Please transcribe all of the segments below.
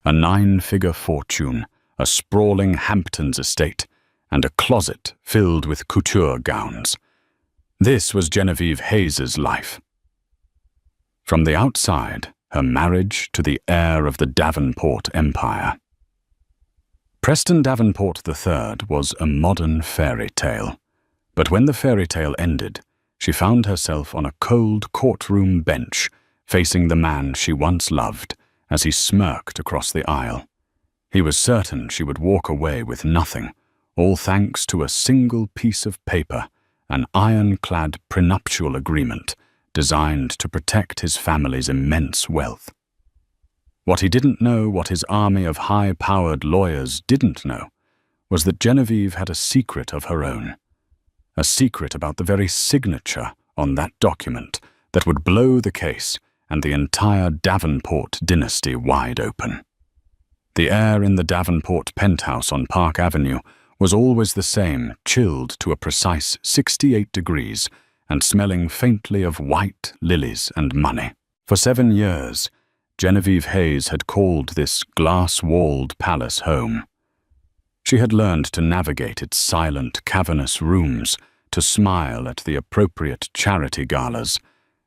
a 9-figure fortune, a sprawling Hamptons estate, and a closet filled with couture gowns. This was Genevieve Hayes's life. From the outside, her marriage to the heir of the Davenport empire. Preston Davenport III was a modern fairy tale, but when the fairy tale ended, she found herself on a cold courtroom bench facing the man she once loved as he smirked across the aisle. He was certain she would walk away with nothing, all thanks to a single piece of paper, an ironclad prenuptial agreement designed to protect his family's immense wealth. What he didn't know, what his army of high-powered lawyers didn't know, was that Genevieve had a secret of her own. A secret about the very signature on that document that would blow the case and the entire Davenport dynasty wide open. The air in the Davenport penthouse on Park Avenue was always the same, chilled to a precise 68 degrees and smelling faintly of white lilies and money. For 7 years, Genevieve Hayes had called this glass-walled palace home. She had learned to navigate its silent, cavernous rooms, to smile at the appropriate charity galas,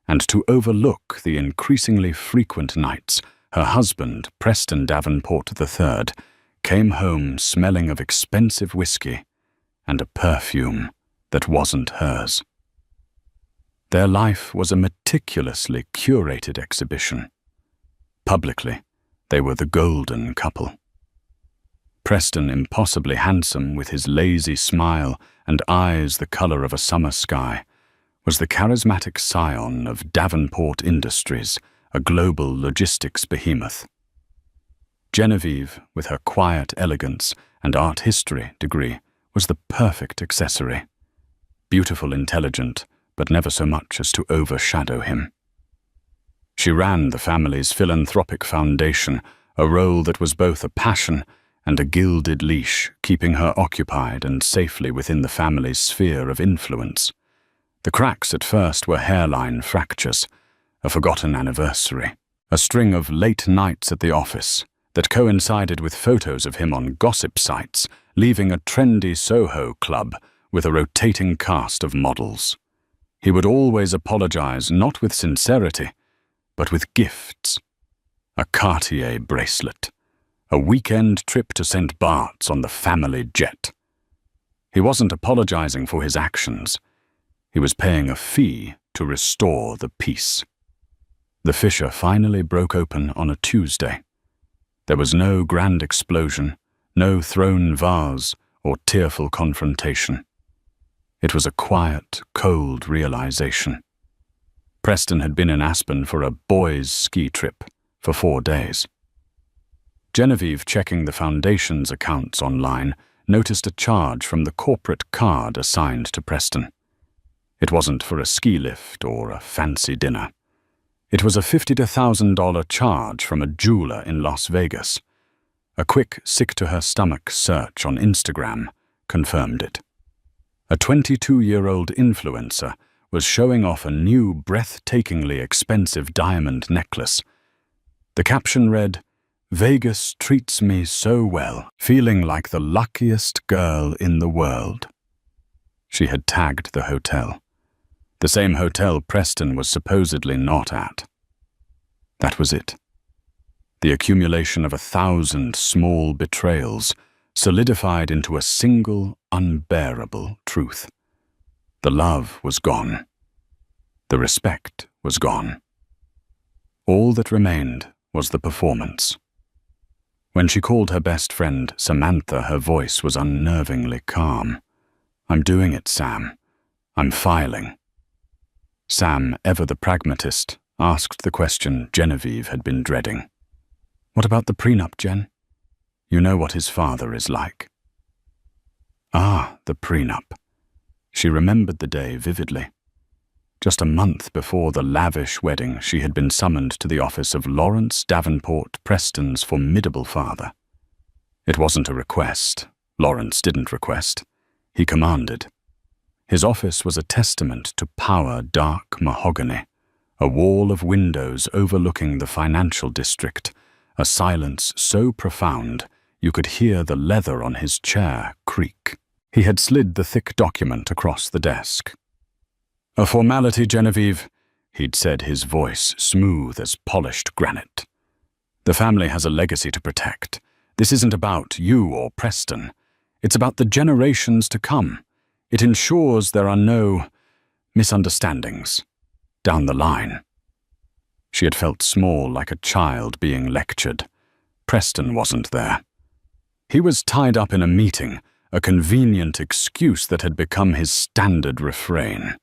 and to overlook the increasingly frequent nights her husband, Preston Davenport III, came home smelling of expensive whiskey and a perfume that wasn't hers. Their life was a meticulously curated exhibition. Publicly, they were the golden couple. Preston, impossibly handsome with his lazy smile and eyes the color of a summer sky, was the charismatic scion of Davenport Industries, a global logistics behemoth. Genevieve, with her quiet elegance and art history degree, was the perfect accessory. Beautiful, intelligent, but never so much as to overshadow him. She ran the family's philanthropic foundation, a role that was both a passion and a gilded leash, keeping her occupied and safely within the family's sphere of influence. The cracks at first were hairline fractures, a forgotten anniversary, a string of late nights at the office that coincided with photos of him on gossip sites, leaving a trendy Soho club with a rotating cast of models. He would always apologize, not with sincerity, but with gifts. A Cartier bracelet, a weekend trip to St. Bart's on the family jet. He wasn't apologizing for his actions. He was paying a fee to restore the peace. The fissure finally broke open on a Tuesday. There was no grand explosion, no thrown vase or tearful confrontation. It was a quiet, cold realization. Preston had been in Aspen for a boys' ski trip for 4 days. Genevieve, checking the foundation's accounts online, noticed a charge from the corporate card assigned to Preston. It wasn't for a ski lift or a fancy dinner. It was a $50 to $1,000 charge from a jeweler in Las Vegas. A quick, sick-to-her-stomach search on Instagram confirmed it. A 22-year-old influencer was showing off a new, breathtakingly expensive diamond necklace. The caption read, "Vegas treats me so well, feeling like the luckiest girl in the world." She had tagged the hotel. The same hotel Preston was supposedly not at. That was it. The accumulation of 1,000 small betrayals solidified into a single, unbearable truth. The love was gone. The respect was gone. All that remained was the performance. When she called her best friend Samantha, her voice was unnervingly calm. "I'm doing it, Sam. I'm filing." Sam, ever the pragmatist, asked the question Genevieve had been dreading. "What about the prenup, Jen? You know what his father is like." Ah, the prenup. She remembered the day vividly. Just a month before the lavish wedding, she had been summoned to the office of Lawrence Davenport, Preston's formidable father. It wasn't a request. Lawrence didn't request. He commanded. His office was a testament to power, dark mahogany, a wall of windows overlooking the financial district, a silence so profound you could hear the leather on his chair creak. He had slid the thick document across the desk. "A formality, Genevieve," he'd said, his voice smooth as polished granite. "The family has a legacy to protect. This isn't about you or Preston. It's about the generations to come. It ensures there are no misunderstandings down the line." She had felt small, like a child being lectured. Preston wasn't there. He was tied up in a meeting, a convenient excuse that had become his standard refrain.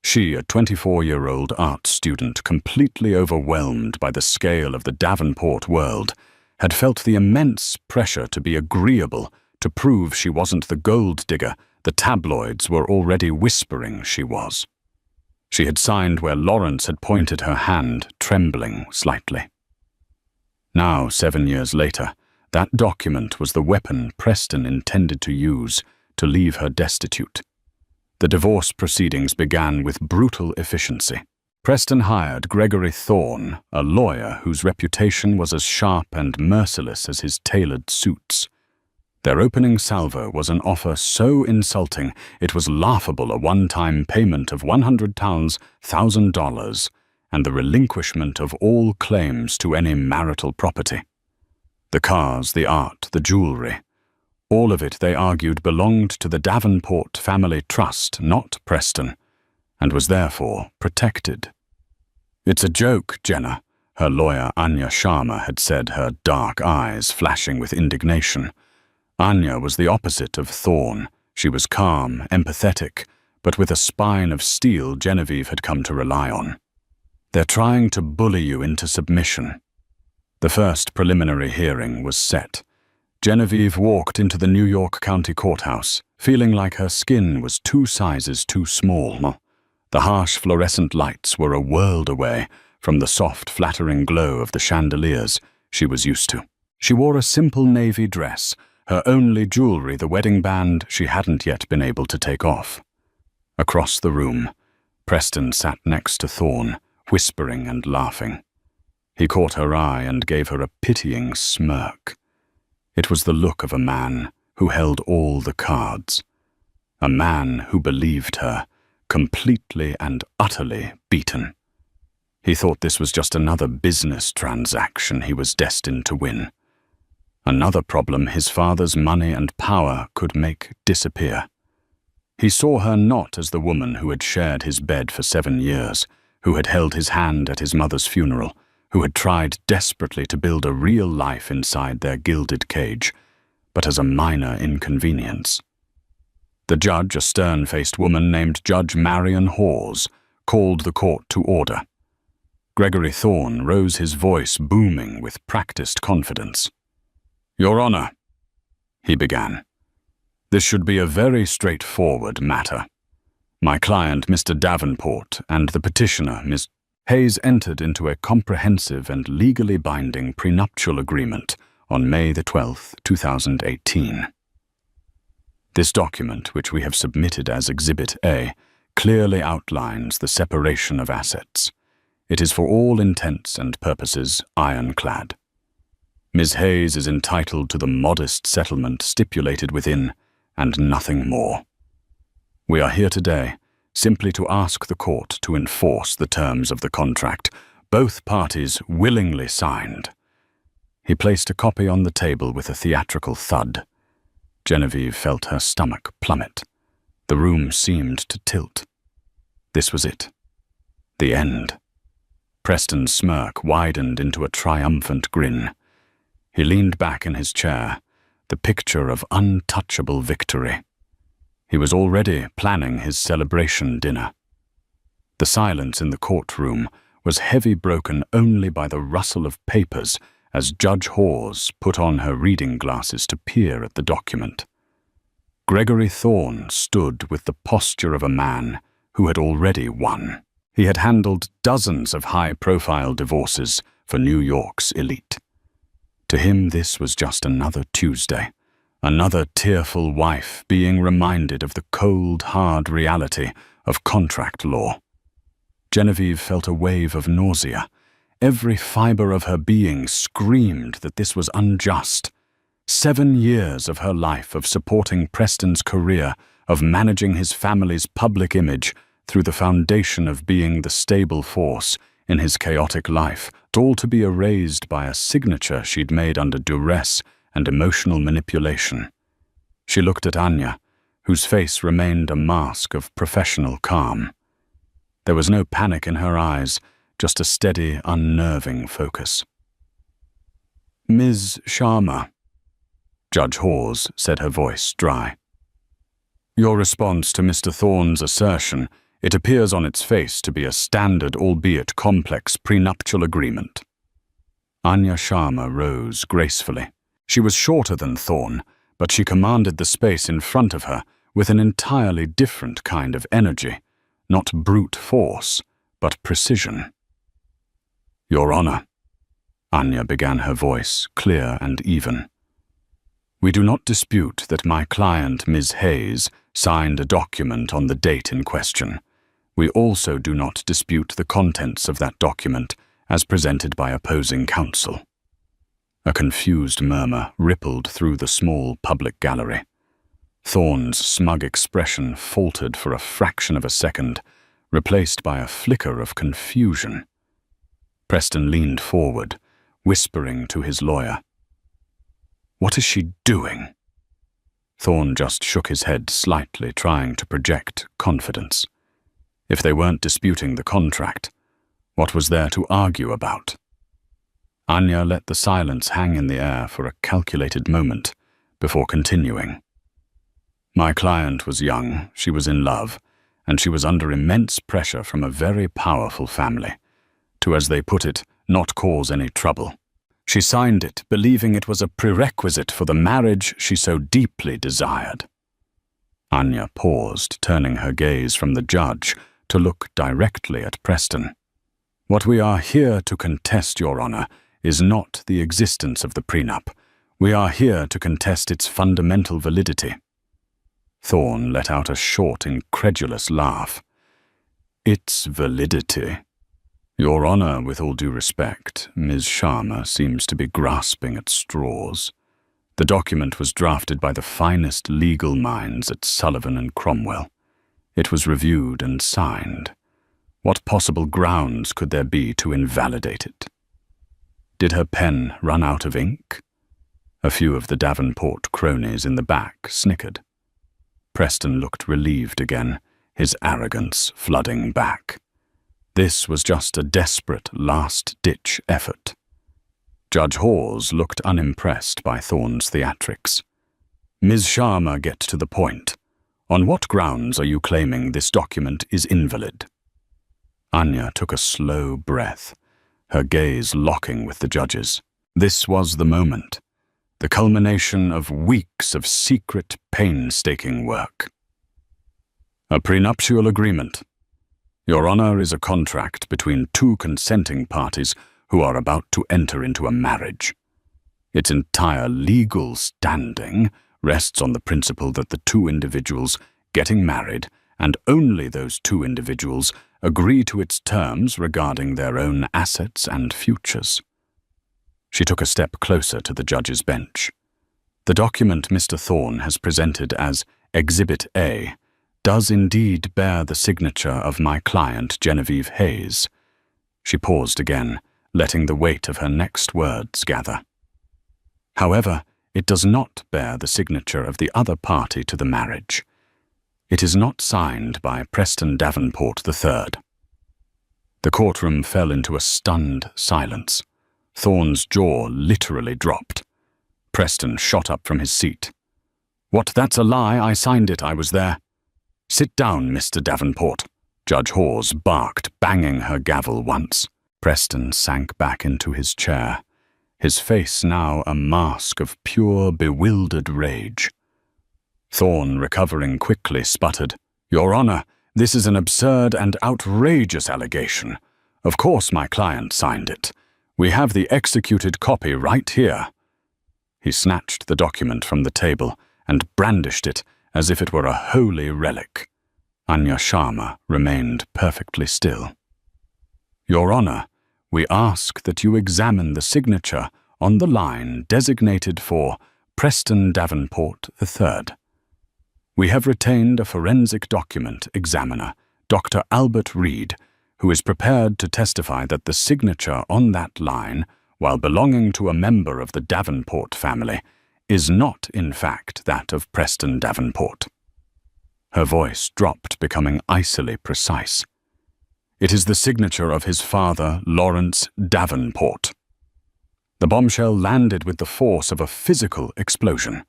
She, a 24-year-old art student completely overwhelmed by the scale of the Davenport world, had felt the immense pressure to be agreeable, to prove she wasn't the gold digger the tabloids were already whispering she was. She had signed where Lawrence had pointed her hand, trembling slightly. Now, 7 years later, that document was the weapon Preston intended to use to leave her destitute. The divorce proceedings began with brutal efficiency. Preston hired Gregory Thorne, a lawyer whose reputation was as sharp and merciless as his tailored suits. Their opening salvo was an offer so insulting it was laughable, a one-time payment of $100,000 and the relinquishment of all claims to any marital property. The cars, the art, the jewelry, all of it, they argued, belonged to the Davenport family trust, not Preston, and was therefore protected. "It's a joke, Jenna," her lawyer Anya Sharma had said, her dark eyes flashing with indignation. Anya was the opposite of Thorne. She was calm, empathetic, but with a spine of steel Genevieve had come to rely on. "They're trying to bully you into submission." The first preliminary hearing was set. Genevieve walked into the New York County Courthouse, feeling like her skin was 2 sizes too small. The harsh fluorescent lights were a world away from the soft, flattering glow of the chandeliers she was used to. She wore a simple navy dress, her only jewelry the wedding band she hadn't yet been able to take off. Across the room, Preston sat next to Thorne, whispering and laughing. He caught her eye and gave her a pitying smirk. It was the look of a man who held all the cards, a man who believed her, completely and utterly beaten. He thought this was just another business transaction he was destined to win. Another problem his father's money and power could make disappear. He saw her not as the woman who had shared his bed for 7 years, who had held his hand at his mother's funeral, who had tried desperately to build a real life inside their gilded cage, but as a minor inconvenience. The judge, a stern-faced woman named Judge Marion Hawes, called the court to order. Gregory Thorne rose, his voice booming with practiced confidence. "Your Honor," he began, "this should be a very straightforward matter. My client, Mr. Davenport, and the petitioner, Ms. Hayes, entered into a comprehensive and legally binding prenuptial agreement on May the 12th, 2018. This document, which we have submitted as Exhibit A, clearly outlines the separation of assets. It is for all intents and purposes ironclad. Ms. Hayes is entitled to the modest settlement stipulated within, and nothing more. We are here today simply to ask the court to enforce the terms of the contract both parties willingly signed." He placed a copy on the table with a theatrical thud. Genevieve felt her stomach plummet. The room seemed to tilt. This was it. The end. Preston's smirk widened into a triumphant grin. He leaned back in his chair, the picture of untouchable victory. He was already planning his celebration dinner. The silence in the courtroom was heavy, broken only by the rustle of papers as Judge Hawes put on her reading glasses to peer at the document. Gregory Thorne stood with the posture of a man who had already won. He had handled dozens of high-profile divorces for New York's elite. To him, this was just another Tuesday, another tearful wife being reminded of the cold, hard reality of contract law. Genevieve felt a wave of nausea. Every fiber of her being screamed that this was unjust. 7 years of her life of supporting Preston's career, of managing his family's public image through the foundation of being the stable force in his chaotic life, all to be erased by a signature she'd made under duress and emotional manipulation. She looked at Anya, whose face remained a mask of professional calm. There was no panic in her eyes, just a steady, unnerving focus. "Ms. Sharma," Judge Hawes said, her voice dry. "Your response to Mr. Thorne's assertion, it appears on its face to be a standard, albeit complex, prenuptial agreement." Anya Sharma rose gracefully. She was shorter than Thorne, but she commanded the space in front of her with an entirely different kind of energy, not brute force, but precision. "Your Honor," Anya began, her voice clear and even. "We do not dispute that my client, Ms. Hayes, signed a document on the date in question. We also do not dispute the contents of that document as presented by opposing counsel." A confused murmur rippled through the small public gallery. Thorne's smug expression faltered for a fraction of a second, replaced by a flicker of confusion. Preston leaned forward, whispering to his lawyer. "What is she doing?" Thorne just shook his head slightly, trying to project confidence. If they weren't disputing the contract, what was there to argue about? Anya let the silence hang in the air for a calculated moment before continuing. "My client was young, she was in love, and she was under immense pressure from a very powerful family to, as they put it, not cause any trouble. She signed it, believing it was a prerequisite for the marriage she so deeply desired." Anya paused, turning her gaze from the judge to look directly at Preston. "What we are here to contest, Your Honor, is not the existence of the prenup. We are here to contest its fundamental validity." Thorne let out a short, incredulous laugh. "Its validity? Your Honor, with all due respect, Ms. Sharma seems to be grasping at straws. The document was drafted by the finest legal minds at Sullivan and Cromwell. It was reviewed and signed. What possible grounds could there be to invalidate it? Did her pen run out of ink?" A few of the Davenport cronies in the back snickered. Preston looked relieved again, his arrogance flooding back. This was just a desperate last-ditch effort. Judge Hawes looked unimpressed by Thorne's theatrics. "Ms. Sharma, get to the point. On what grounds are you claiming this document is invalid?" Anya took a slow breath, her gaze locking with the judge's. This was the moment, the culmination of weeks of secret, painstaking work. "A prenuptial agreement. Your Honor, is a contract between two consenting parties who are about to enter into a marriage. Its entire legal standing rests on the principle that the two individuals getting married, and only those two individuals, agree to its terms regarding their own assets and futures." She took a step closer to the judge's bench. "The document Mr. Thorne has presented as Exhibit A does indeed bear the signature of my client, Genevieve Hayes." She paused again, letting the weight of her next words gather. "However, it does not bear the signature of the other party to the marriage. It is not signed by Preston Davenport III." The courtroom fell into a stunned silence. Thorne's jaw literally dropped. Preston shot up from his seat. "What, that's a lie? I signed it, I was there." "Sit down, Mr. Davenport," Judge Hawes barked, banging her gavel once. Preston sank back into his chair, his face now a mask of pure, bewildered rage. Thorne, recovering quickly, sputtered, "Your Honor, this is an absurd and outrageous allegation. Of course my client signed it. We have the executed copy right here." He snatched the document from the table and brandished it as if it were a holy relic. Anya Sharma remained perfectly still. "Your Honor, we ask that you examine the signature on the line designated for Preston Davenport III. We have retained a forensic document examiner, Dr. Albert Reed, who is prepared to testify that the signature on that line, while belonging to a member of the Davenport family, is not, in fact, that of Preston Davenport. Her voice dropped, becoming icily precise. It is the signature of his father, Lawrence Davenport. The bombshell landed with the force of a physical explosion.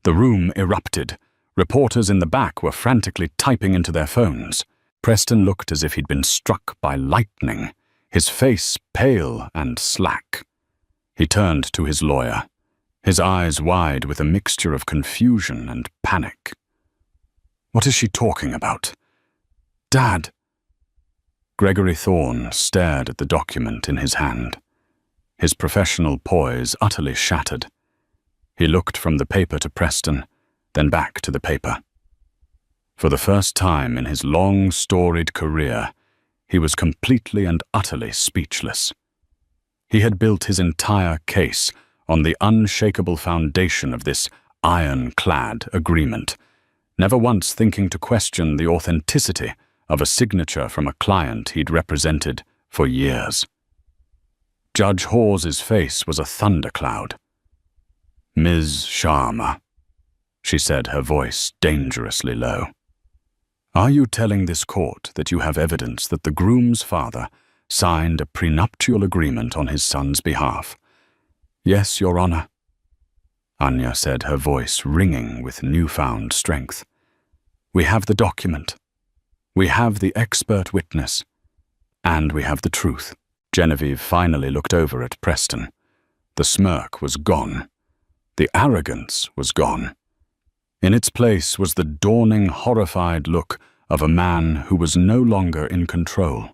The room erupted. Reporters in the back were frantically typing into their phones. Preston looked as if he'd been struck by lightning, his face pale and slack. He turned to his lawyer, his eyes wide with a mixture of confusion and panic. "What is she talking about? Dad!" Gregory Thorne stared at the document in his hand, his professional poise utterly shattered. He looked from the paper to Preston, then back to the paper. For the first time in his long, storied career, he was completely and utterly speechless. He had built his entire case on the unshakable foundation of this ironclad agreement, never once thinking to question the authenticity of a signature from a client he'd represented for years. Judge Hawes's face was a thundercloud. "Ms. Sharma," she said, her voice dangerously low. "Are you telling this court that you have evidence that the groom's father signed a prenuptial agreement on his son's behalf?" "Yes, Your Honor," Anya said, her voice ringing with newfound strength. "We have the document. We have the expert witness. And we have the truth." Genevieve finally looked over at Preston. The smirk was gone. The arrogance was gone. In its place was the dawning, horrified look of a man who was no longer in control.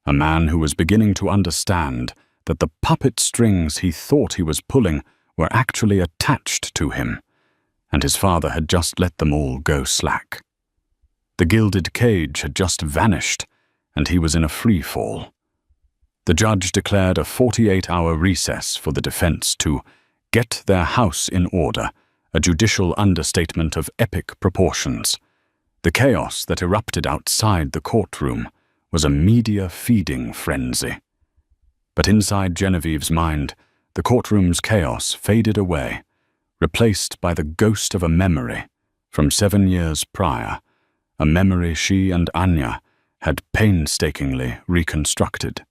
A man who was beginning to understand that the puppet strings he thought he was pulling were actually attached to him, and his father had just let them all go slack. The gilded cage had just vanished, and he was in a free fall. The judge declared a 48-hour recess for the defense to get their house in order, a judicial understatement of epic proportions. The chaos that erupted outside the courtroom was a media-feeding frenzy. But inside Genevieve's mind, the courtroom's chaos faded away, replaced by the ghost of a memory from 7 years prior, a memory she and Anya had painstakingly reconstructed.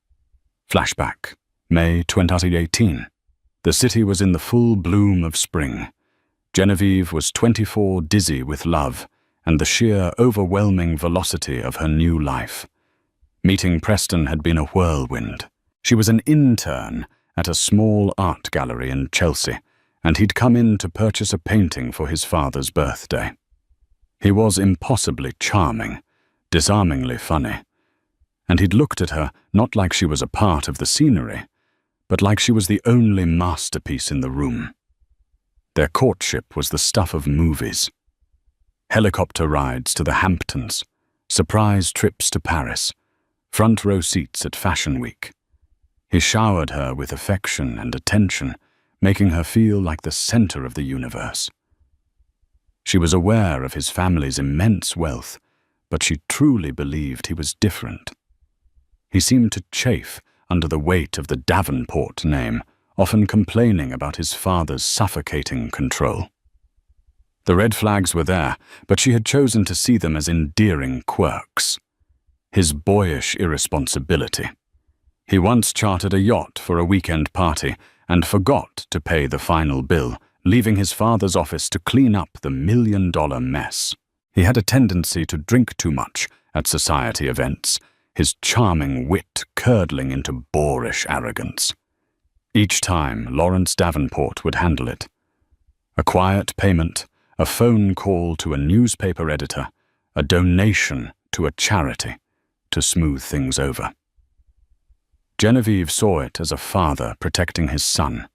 Flashback, May 2018. The city was in the full bloom of spring. Genevieve was 24, dizzy with love and the sheer, overwhelming velocity of her new life. Meeting Preston had been a whirlwind. She was an intern at a small art gallery in Chelsea, and he'd come in to purchase a painting for his father's birthday. He was impossibly charming, disarmingly funny, and he'd looked at her not like she was a part of the scenery, but like she was the only masterpiece in the room. Their courtship was the stuff of movies. Helicopter rides to the Hamptons, surprise trips to Paris, front row seats at Fashion Week. He showered her with affection and attention, making her feel like the center of the universe. She was aware of his family's immense wealth, but she truly believed he was different. He seemed to chafe under the weight of the Davenport name, often complaining about his father's suffocating control. The red flags were there, but she had chosen to see them as endearing quirks. His boyish irresponsibility. He once chartered a yacht for a weekend party and forgot to pay the final bill, leaving his father's office to clean up the $1 million mess. He had a tendency to drink too much at society events, his charming wit curdling into boorish arrogance. Each time, Lawrence Davenport would handle it. A quiet payment, a phone call to a newspaper editor, a donation to a charity to smooth things over. Genevieve saw it as a father protecting his son.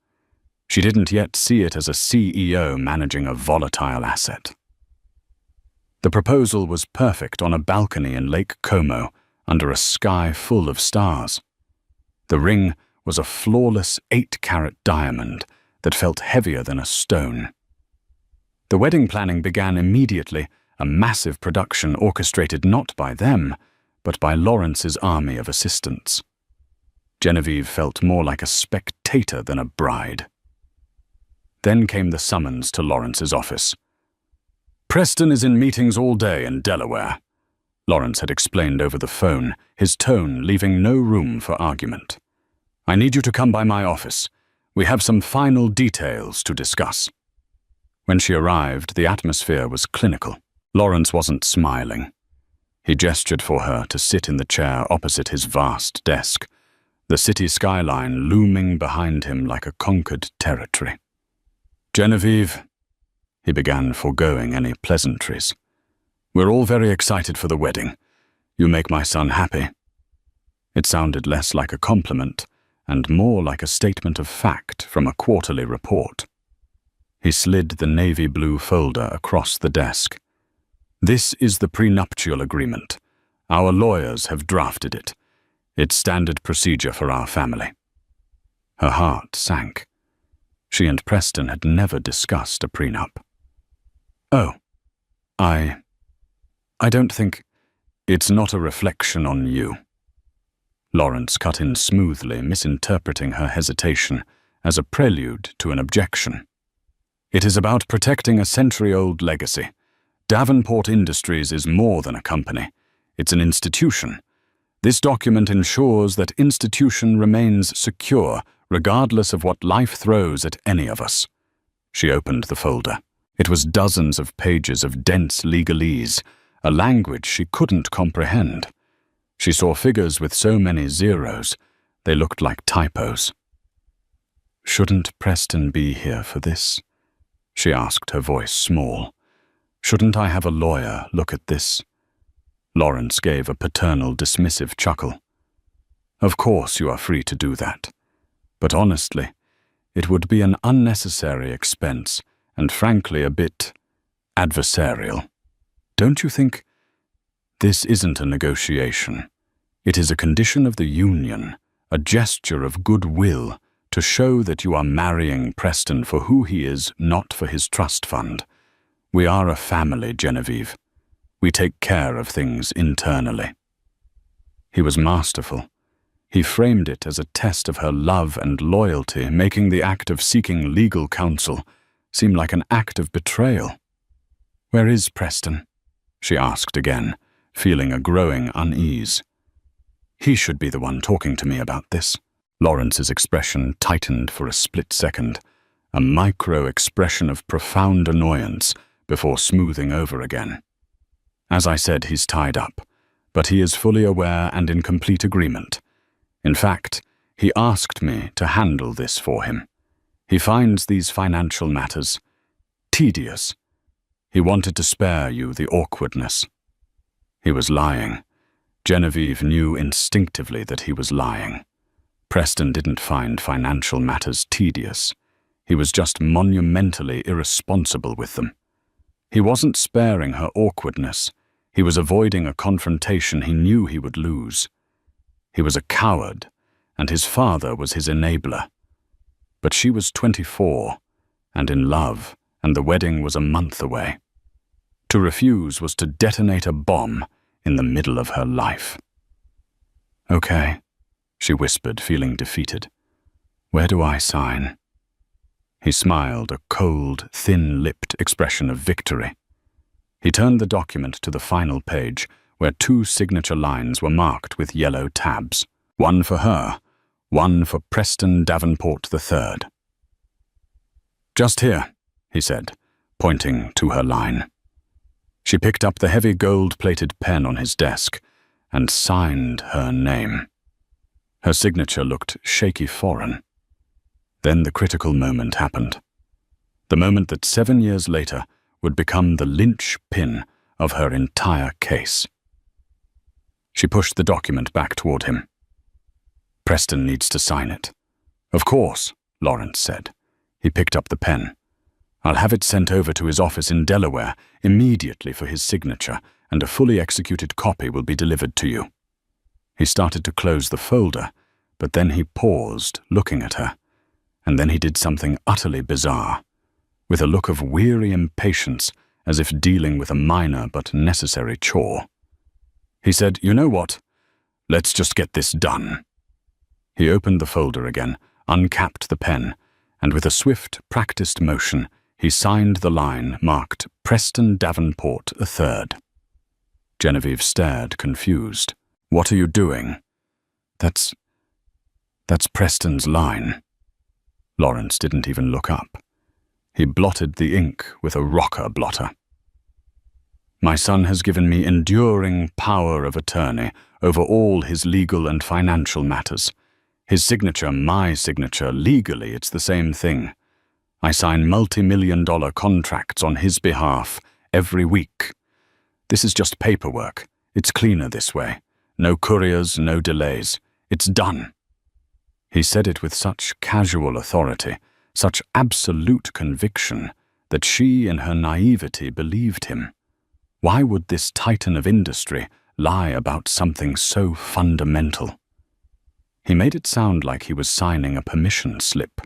She didn't yet see it as a CEO managing a volatile asset. The proposal was perfect on a balcony in Lake Como, under a sky full of stars. The ring was a flawless 8-carat diamond that felt heavier than a stone. The wedding planning began immediately, a massive production orchestrated not by them, but by Lawrence's army of assistants. Genevieve felt more like a spectator than a bride. Then came the summons to Lawrence's office. "Preston is in meetings all day in Delaware," Lawrence had explained over the phone, his tone leaving no room for argument. "I need you to come by my office. We have some final details to discuss." When she arrived, the atmosphere was clinical. Lawrence wasn't smiling. He gestured for her to sit in the chair opposite his vast desk, the city skyline looming behind him like a conquered territory. "Genevieve," he began, foregoing any pleasantries, "we're all very excited for the wedding. You make my son happy." It sounded less like a compliment and more like a statement of fact from a quarterly report. He slid the navy blue folder across the desk. "This is the prenuptial agreement. Our lawyers have drafted it. It's standard procedure for our family." Her heart sank. She and Preston had never discussed a prenup. "Oh, I don't think it's not a reflection on you." Lawrence cut in smoothly, misinterpreting her hesitation as a prelude to an objection. "It is about protecting a century-old legacy. Davenport Industries is more than a company. It's an institution. This document ensures that institution remains secure, regardless of what life throws at any of us." She opened the folder. It was dozens of pages of dense legalese, a language she couldn't comprehend. She saw figures with so many zeros, they looked like typos. "Shouldn't Preston be here for this?" she asked, her voice small. "Shouldn't I have a lawyer look at this?" Lawrence gave a paternal, dismissive chuckle. "Of course you are free to do that. But honestly, it would be an unnecessary expense and frankly a bit adversarial. Don't you think? This isn't a negotiation. It is a condition of the union, a gesture of goodwill to show that you are marrying Preston for who he is, not for his trust fund. We are a family, Genevieve. We take care of things internally." He was masterful. He framed it as a test of her love and loyalty, making the act of seeking legal counsel seem like an act of betrayal. "Where is Preston?" she asked again, feeling a growing unease. "He should be the one talking to me about this." Lawrence's expression tightened for a split second, a micro-expression of profound annoyance before smoothing over again. "As I said, he's tied up, but he is fully aware and in complete agreement. In fact, he asked me to handle this for him. He finds these financial matters tedious. He wanted to spare you the awkwardness." He was lying. Genevieve knew instinctively that he was lying. Preston didn't find financial matters tedious. He was just monumentally irresponsible with them. He wasn't sparing her awkwardness. He was avoiding a confrontation he knew he would lose. He was a coward, and his father was his enabler. But she was 24, and in love, and the wedding was a month away. To refuse was to detonate a bomb in the middle of her life. "Okay," she whispered, feeling defeated. "Where do I sign?" He smiled, a cold, thin-lipped expression of victory. He turned the document to the final page, where 2 signature lines were marked with yellow tabs. One for her, one for Preston Davenport III. "Just here," he said, pointing to her line. She picked up the heavy gold-plated pen on his desk and signed her name. Her signature looked shaky foreign. Then the critical moment happened. The moment that 7 years later would become the linchpin of her entire case. She pushed the document back toward him. "Preston needs to sign it." "Of course," Lawrence said. He picked up the pen. "I'll have it sent over to his office in Delaware immediately for his signature, and a fully executed copy will be delivered to you." He started to close the folder, but then he paused, looking at her, and then he did something utterly bizarre. With a look of weary impatience, as if dealing with a minor but necessary chore. He said, "You know what? Let's just get this done." He opened the folder again, uncapped the pen, and with a swift, practiced motion, he signed the line marked Preston Davenport III. Genevieve stared, confused. "What are you doing?" That's Preston's line." Lawrence didn't even look up. He blotted the ink with a rocker blotter. "My son has given me enduring power of attorney over all his legal and financial matters. His signature, my signature, legally it's the same thing. I sign multi-million-dollar contracts on his behalf every week. This is just paperwork. It's cleaner this way. No couriers, no delays. It's done." He said it with such casual authority, such absolute conviction, that she, in her naivety, believed him. Why would this titan of industry lie about something so fundamental? He made it sound like he was signing a permission slip.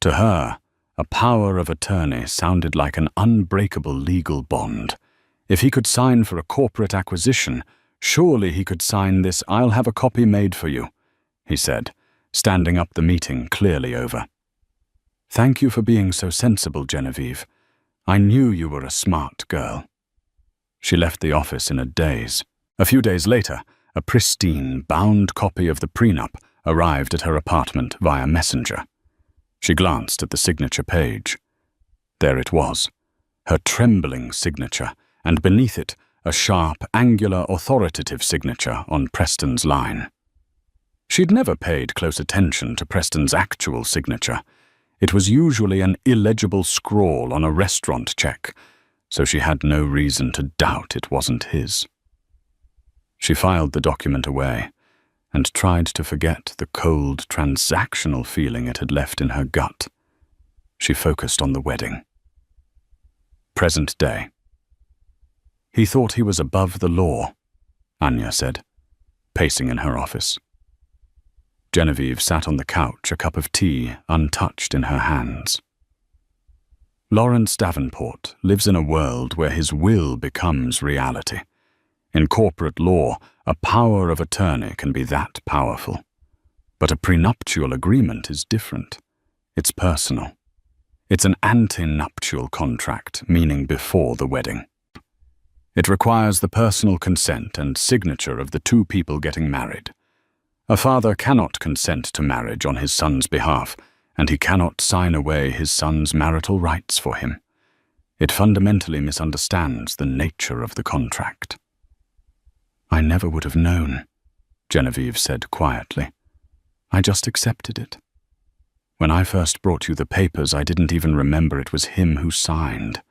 To her, a power of attorney sounded like an unbreakable legal bond. If he could sign for a corporate acquisition, surely he could sign this "I'll have a copy made for you," he said, standing up the meeting clearly over. "Thank you for being so sensible, Genevieve. I knew you were a smart girl." She left the office in a daze. A few days later, a pristine, bound copy of the prenup arrived at her apartment via messenger. She glanced at the signature page. There it was, her trembling signature, and beneath it, a sharp, angular, authoritative signature on Preston's line. She'd never paid close attention to Preston's actual signature. It was usually an illegible scrawl on a restaurant check, so she had no reason to doubt it wasn't his. She filed the document away and tried to forget the cold, transactional feeling it had left in her gut. She focused on the wedding. Present day. "He thought he was above the law," Anya said, pacing in her office. Genevieve sat on the couch, a cup of tea untouched in her hands. Lawrence Davenport lives in a world where his will becomes reality. In corporate law, a power of attorney can be that powerful. But a prenuptial agreement is different. It's personal. It's an antenuptial contract, meaning before the wedding. It requires the personal consent and signature of the two people getting married. A father cannot consent to marriage on his son's behalf, and he cannot sign away his son's marital rights for him. It fundamentally misunderstands the nature of the contract. "I never would have known," Genevieve said quietly. "I just accepted it. When I first brought you the papers, I didn't even remember it was him who signed.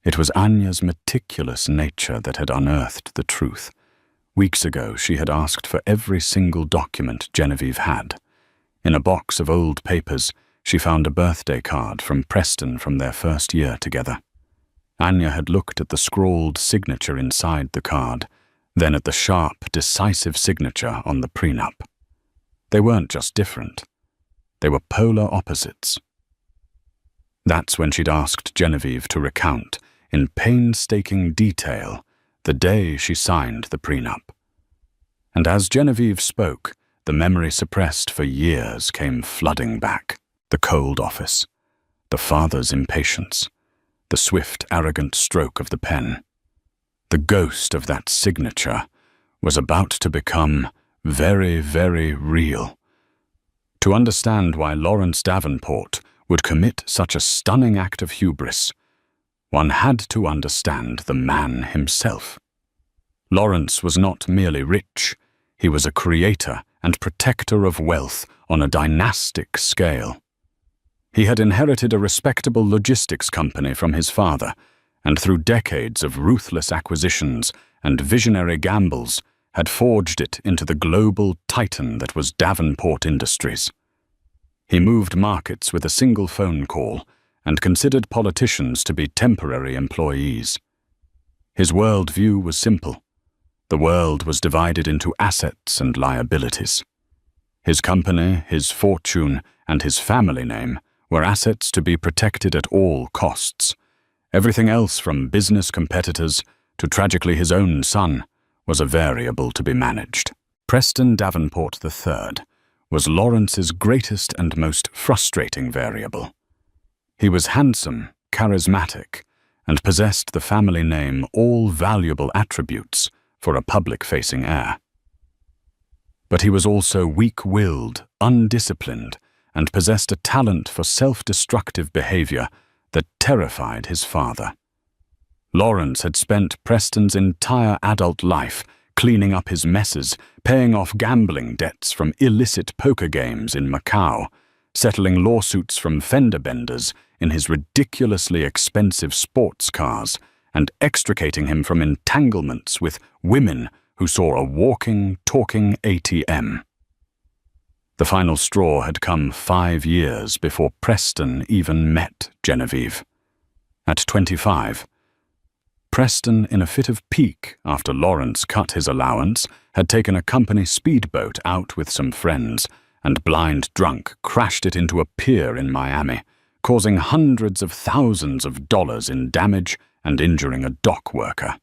It was Anya's meticulous nature that had unearthed the truth. Weeks ago, she had asked for every single document Genevieve had. In a box of old papers, she found a birthday card from Preston from their first year together. Anya had looked at the scrawled signature inside the card, then at the sharp, decisive signature on the prenup. They weren't just different. They were polar opposites. That's when she'd asked Genevieve to recount, in painstaking detail, the day she signed the prenup. And as Genevieve spoke, the memory suppressed for years came flooding back. The cold office, the father's impatience, the swift, arrogant stroke of the pen. The ghost of that signature was about to become very, very real. To understand why Lawrence Davenport would commit such a stunning act of hubris, one had to understand the man himself. Lawrence was not merely rich, he was a creator and protector of wealth on a dynastic scale. He had inherited a respectable logistics company from his father, and through decades of ruthless acquisitions and visionary gambles, had forged it into the global titan that was Davenport Industries. He moved markets with a single phone call and considered politicians to be temporary employees. His worldview was simple. The world was divided into assets and liabilities. His company, his fortune, and his family name were assets to be protected at all costs. Everything else, from business competitors to tragically his own son, was a variable to be managed. Preston Davenport III was Lawrence's greatest and most frustrating variable. He was handsome, charismatic, and possessed the family name, all valuable attributes for a public-facing heir. But he was also weak-willed, undisciplined, and possessed a talent for self-destructive behavior that terrified his father. Lawrence had spent Preston's entire adult life cleaning up his messes, paying off gambling debts from illicit poker games in Macau, settling lawsuits from fender benders in his ridiculously expensive sports cars, and extricating him from entanglements with women who saw a walking, talking ATM. The final straw had come 5 years before Preston even met Genevieve. At 25, Preston, in a fit of pique after Lawrence cut his allowance, had taken a company speedboat out with some friends and, blind drunk, crashed it into a pier in Miami, causing hundreds of thousands of dollars in damage and injuring a dock worker.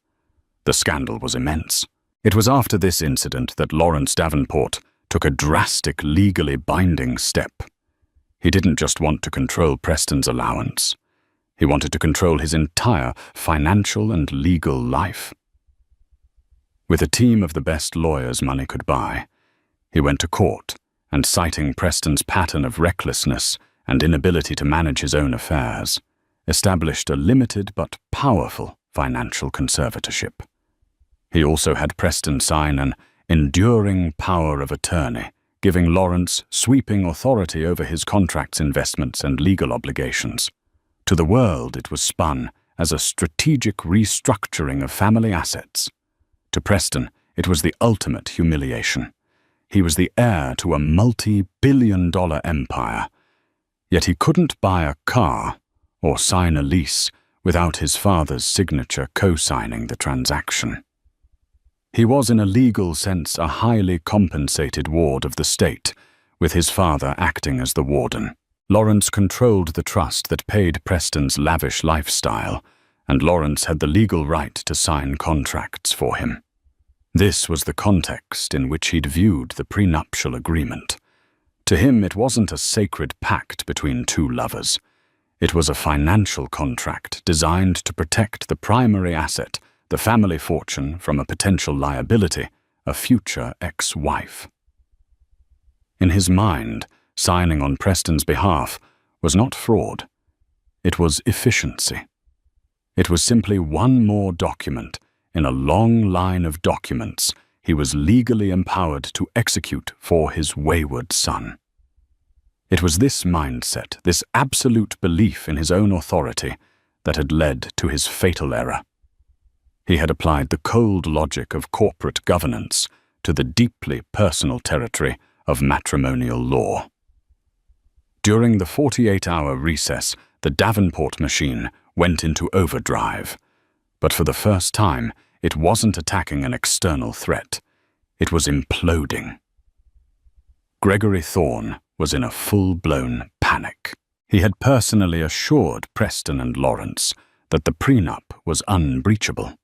The scandal was immense. It was after this incident that Lawrence Davenport took a drastic, legally binding step. He didn't just want to control Preston's allowance. He wanted to control his entire financial and legal life. With a team of the best lawyers money could buy, he went to court and, citing Preston's pattern of recklessness and inability to manage his own affairs, established a limited but powerful financial conservatorship. He also had Preston sign an enduring power of attorney, giving Lawrence sweeping authority over his contracts, investments, and legal obligations. To the world, it was spun as a strategic restructuring of family assets. To Preston, it was the ultimate humiliation. He was the heir to a multi-billion-dollar empire, yet he couldn't buy a car or sign a lease without his father's signature co-signing the transaction. He was, in a legal sense, a highly compensated ward of the state, with his father acting as the warden. Lawrence controlled the trust that paid Preston's lavish lifestyle, and Lawrence had the legal right to sign contracts for him. This was the context in which he'd viewed the prenuptial agreement. To him, it wasn't a sacred pact between two lovers. It was a financial contract designed to protect the primary asset, the family fortune, from a potential liability, a future ex-wife. In his mind, signing on Preston's behalf was not fraud. It was efficiency. It was simply one more document in a long line of documents he was legally empowered to execute for his wayward son. It was this mindset, this absolute belief in his own authority, that had led to his fatal error. He had applied the cold logic of corporate governance to the deeply personal territory of matrimonial law. During the 48-hour recess, the Davenport machine went into overdrive. But for the first time, it wasn't attacking an external threat. It was imploding. Gregory Thorne was in a full-blown panic. He had personally assured Preston and Lawrence that the prenup was unbreachable.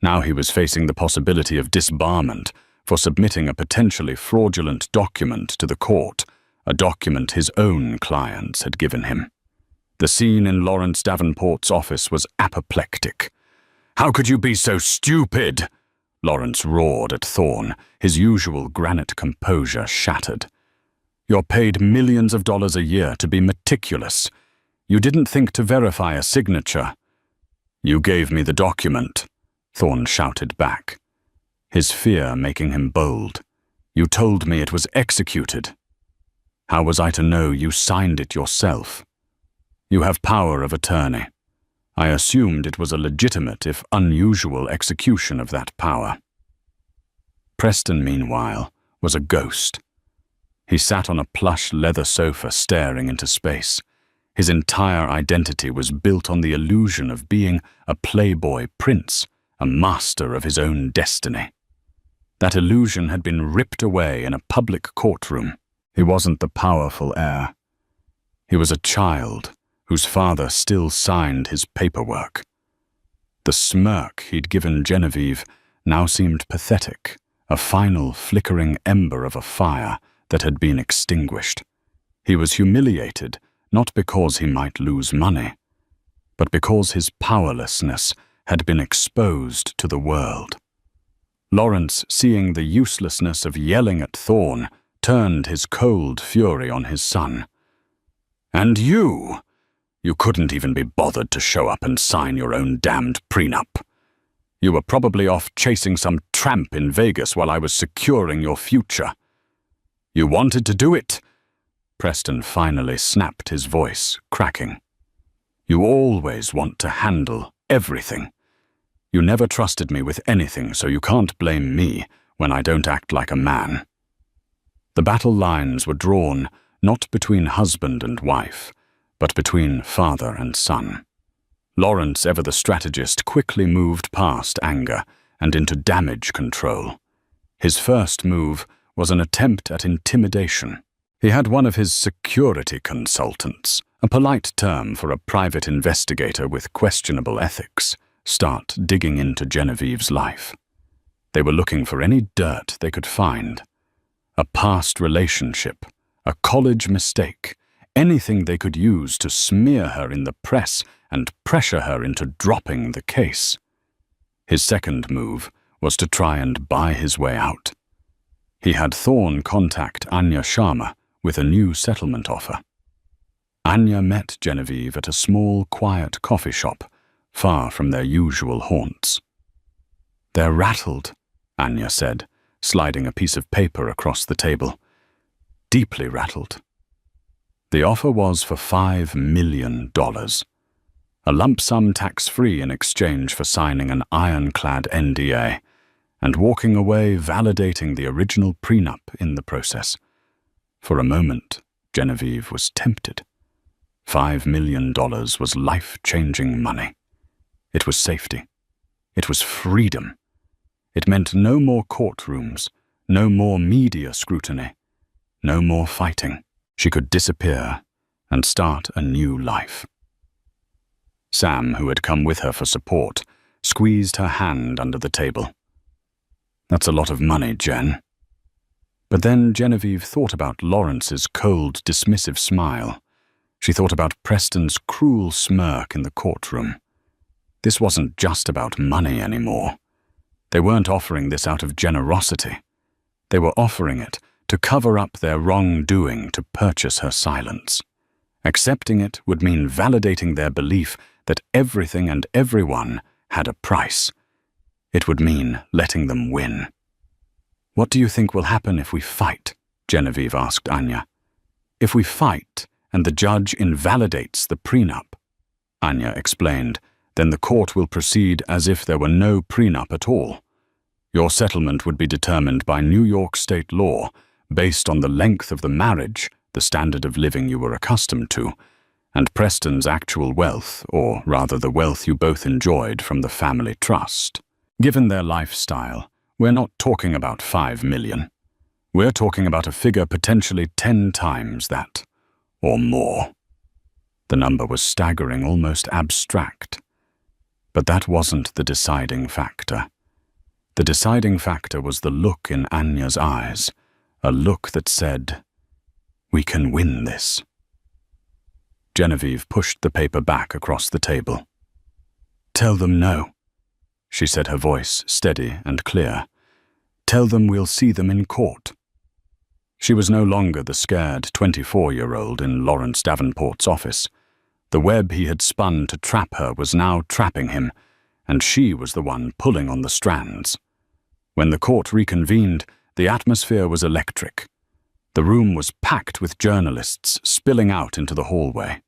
Now he was facing the possibility of disbarment for submitting a potentially fraudulent document to the court, a document his own clients had given him. The scene in Lawrence Davenport's office was apoplectic. "How could you be so stupid?" Lawrence roared at Thorne, his usual granite composure shattered. "You're paid millions of dollars a year to be meticulous. You didn't think to verify a signature." "You gave me the document," Thorne shouted back, his fear making him bold. "You told me it was executed. How was I to know you signed it yourself? You have power of attorney. I assumed it was a legitimate, if unusual, execution of that power." Preston, meanwhile, was a ghost. He sat on a plush leather sofa staring into space. His entire identity was built on the illusion of being a playboy prince, a master of his own destiny. That illusion had been ripped away in a public courtroom. He wasn't the powerful heir. He was a child whose father still signed his paperwork. The smirk he'd given Genevieve now seemed pathetic, a final flickering ember of a fire that had been extinguished. He was humiliated, not because he might lose money, but because his powerlessness had been exposed to the world. Lawrence, seeing the uselessness of yelling at Thorne, turned his cold fury on his son. "And you couldn't even be bothered to show up and sign your own damned prenup. You were probably off chasing some tramp in Vegas while I was securing your future. You wanted to do it." Preston finally snapped, his voice cracking. "You always want to handle everything. You never trusted me with anything, so you can't blame me when I don't act like a man." The battle lines were drawn not between husband and wife, but between father and son. Lawrence, ever the strategist, quickly moved past anger and into damage control. His first move was an attempt at intimidation. He had one of his security consultants, a polite term for a private investigator with questionable ethics, start digging into Genevieve's life. They were looking for any dirt they could find. A past relationship, a college mistake, anything they could use to smear her in the press and pressure her into dropping the case. His second move was to try and buy his way out. He had Thorne contact Anya Sharma with a new settlement offer. Anya met Genevieve at a small, quiet coffee shop, far from their usual haunts. "They're rattled," Anya said, sliding a piece of paper across the table. "Deeply rattled." The offer was for $5 million, a lump sum tax-free in exchange for signing an ironclad NDA, and walking away validating the original prenup in the process. For a moment, Genevieve was tempted. $5 million was life-changing money. It was safety. It was freedom. It meant no more courtrooms, no more media scrutiny, no more fighting. She could disappear and start a new life. Sam, who had come with her for support, squeezed her hand under the table. "That's a lot of money, Jen." But then Genevieve thought about Lawrence's cold, dismissive smile. She thought about Preston's cruel smirk in the courtroom. This wasn't just about money anymore. They weren't offering this out of generosity. They were offering it to cover up their wrongdoing, to purchase her silence. Accepting it would mean validating their belief that everything and everyone had a price. It would mean letting them win. "What do you think will happen if we fight?" Genevieve asked Anya. "If we fight and the judge invalidates the prenup," Anya explained, "then the court will proceed as if there were no prenup at all. Your settlement would be determined by New York state law, based on the length of the marriage, the standard of living you were accustomed to, and Preston's actual wealth, or rather the wealth you both enjoyed from the family trust. Given their lifestyle, we're not talking about $5 million. We're talking about a figure potentially 10 times that, or more." The number was staggering, almost abstract. But that wasn't the deciding factor. The deciding factor was the look in Anya's eyes, a look that said, "We can win this." Genevieve pushed the paper back across the table. "Tell them no," she said, her voice steady and clear. "Tell them we'll see them in court." She was no longer the scared 24-year-old in Lawrence Davenport's office. The web he had spun to trap her was now trapping him, and she was the one pulling on the strands. When the court reconvened, the atmosphere was electric. The room was packed with journalists spilling out into the hallway.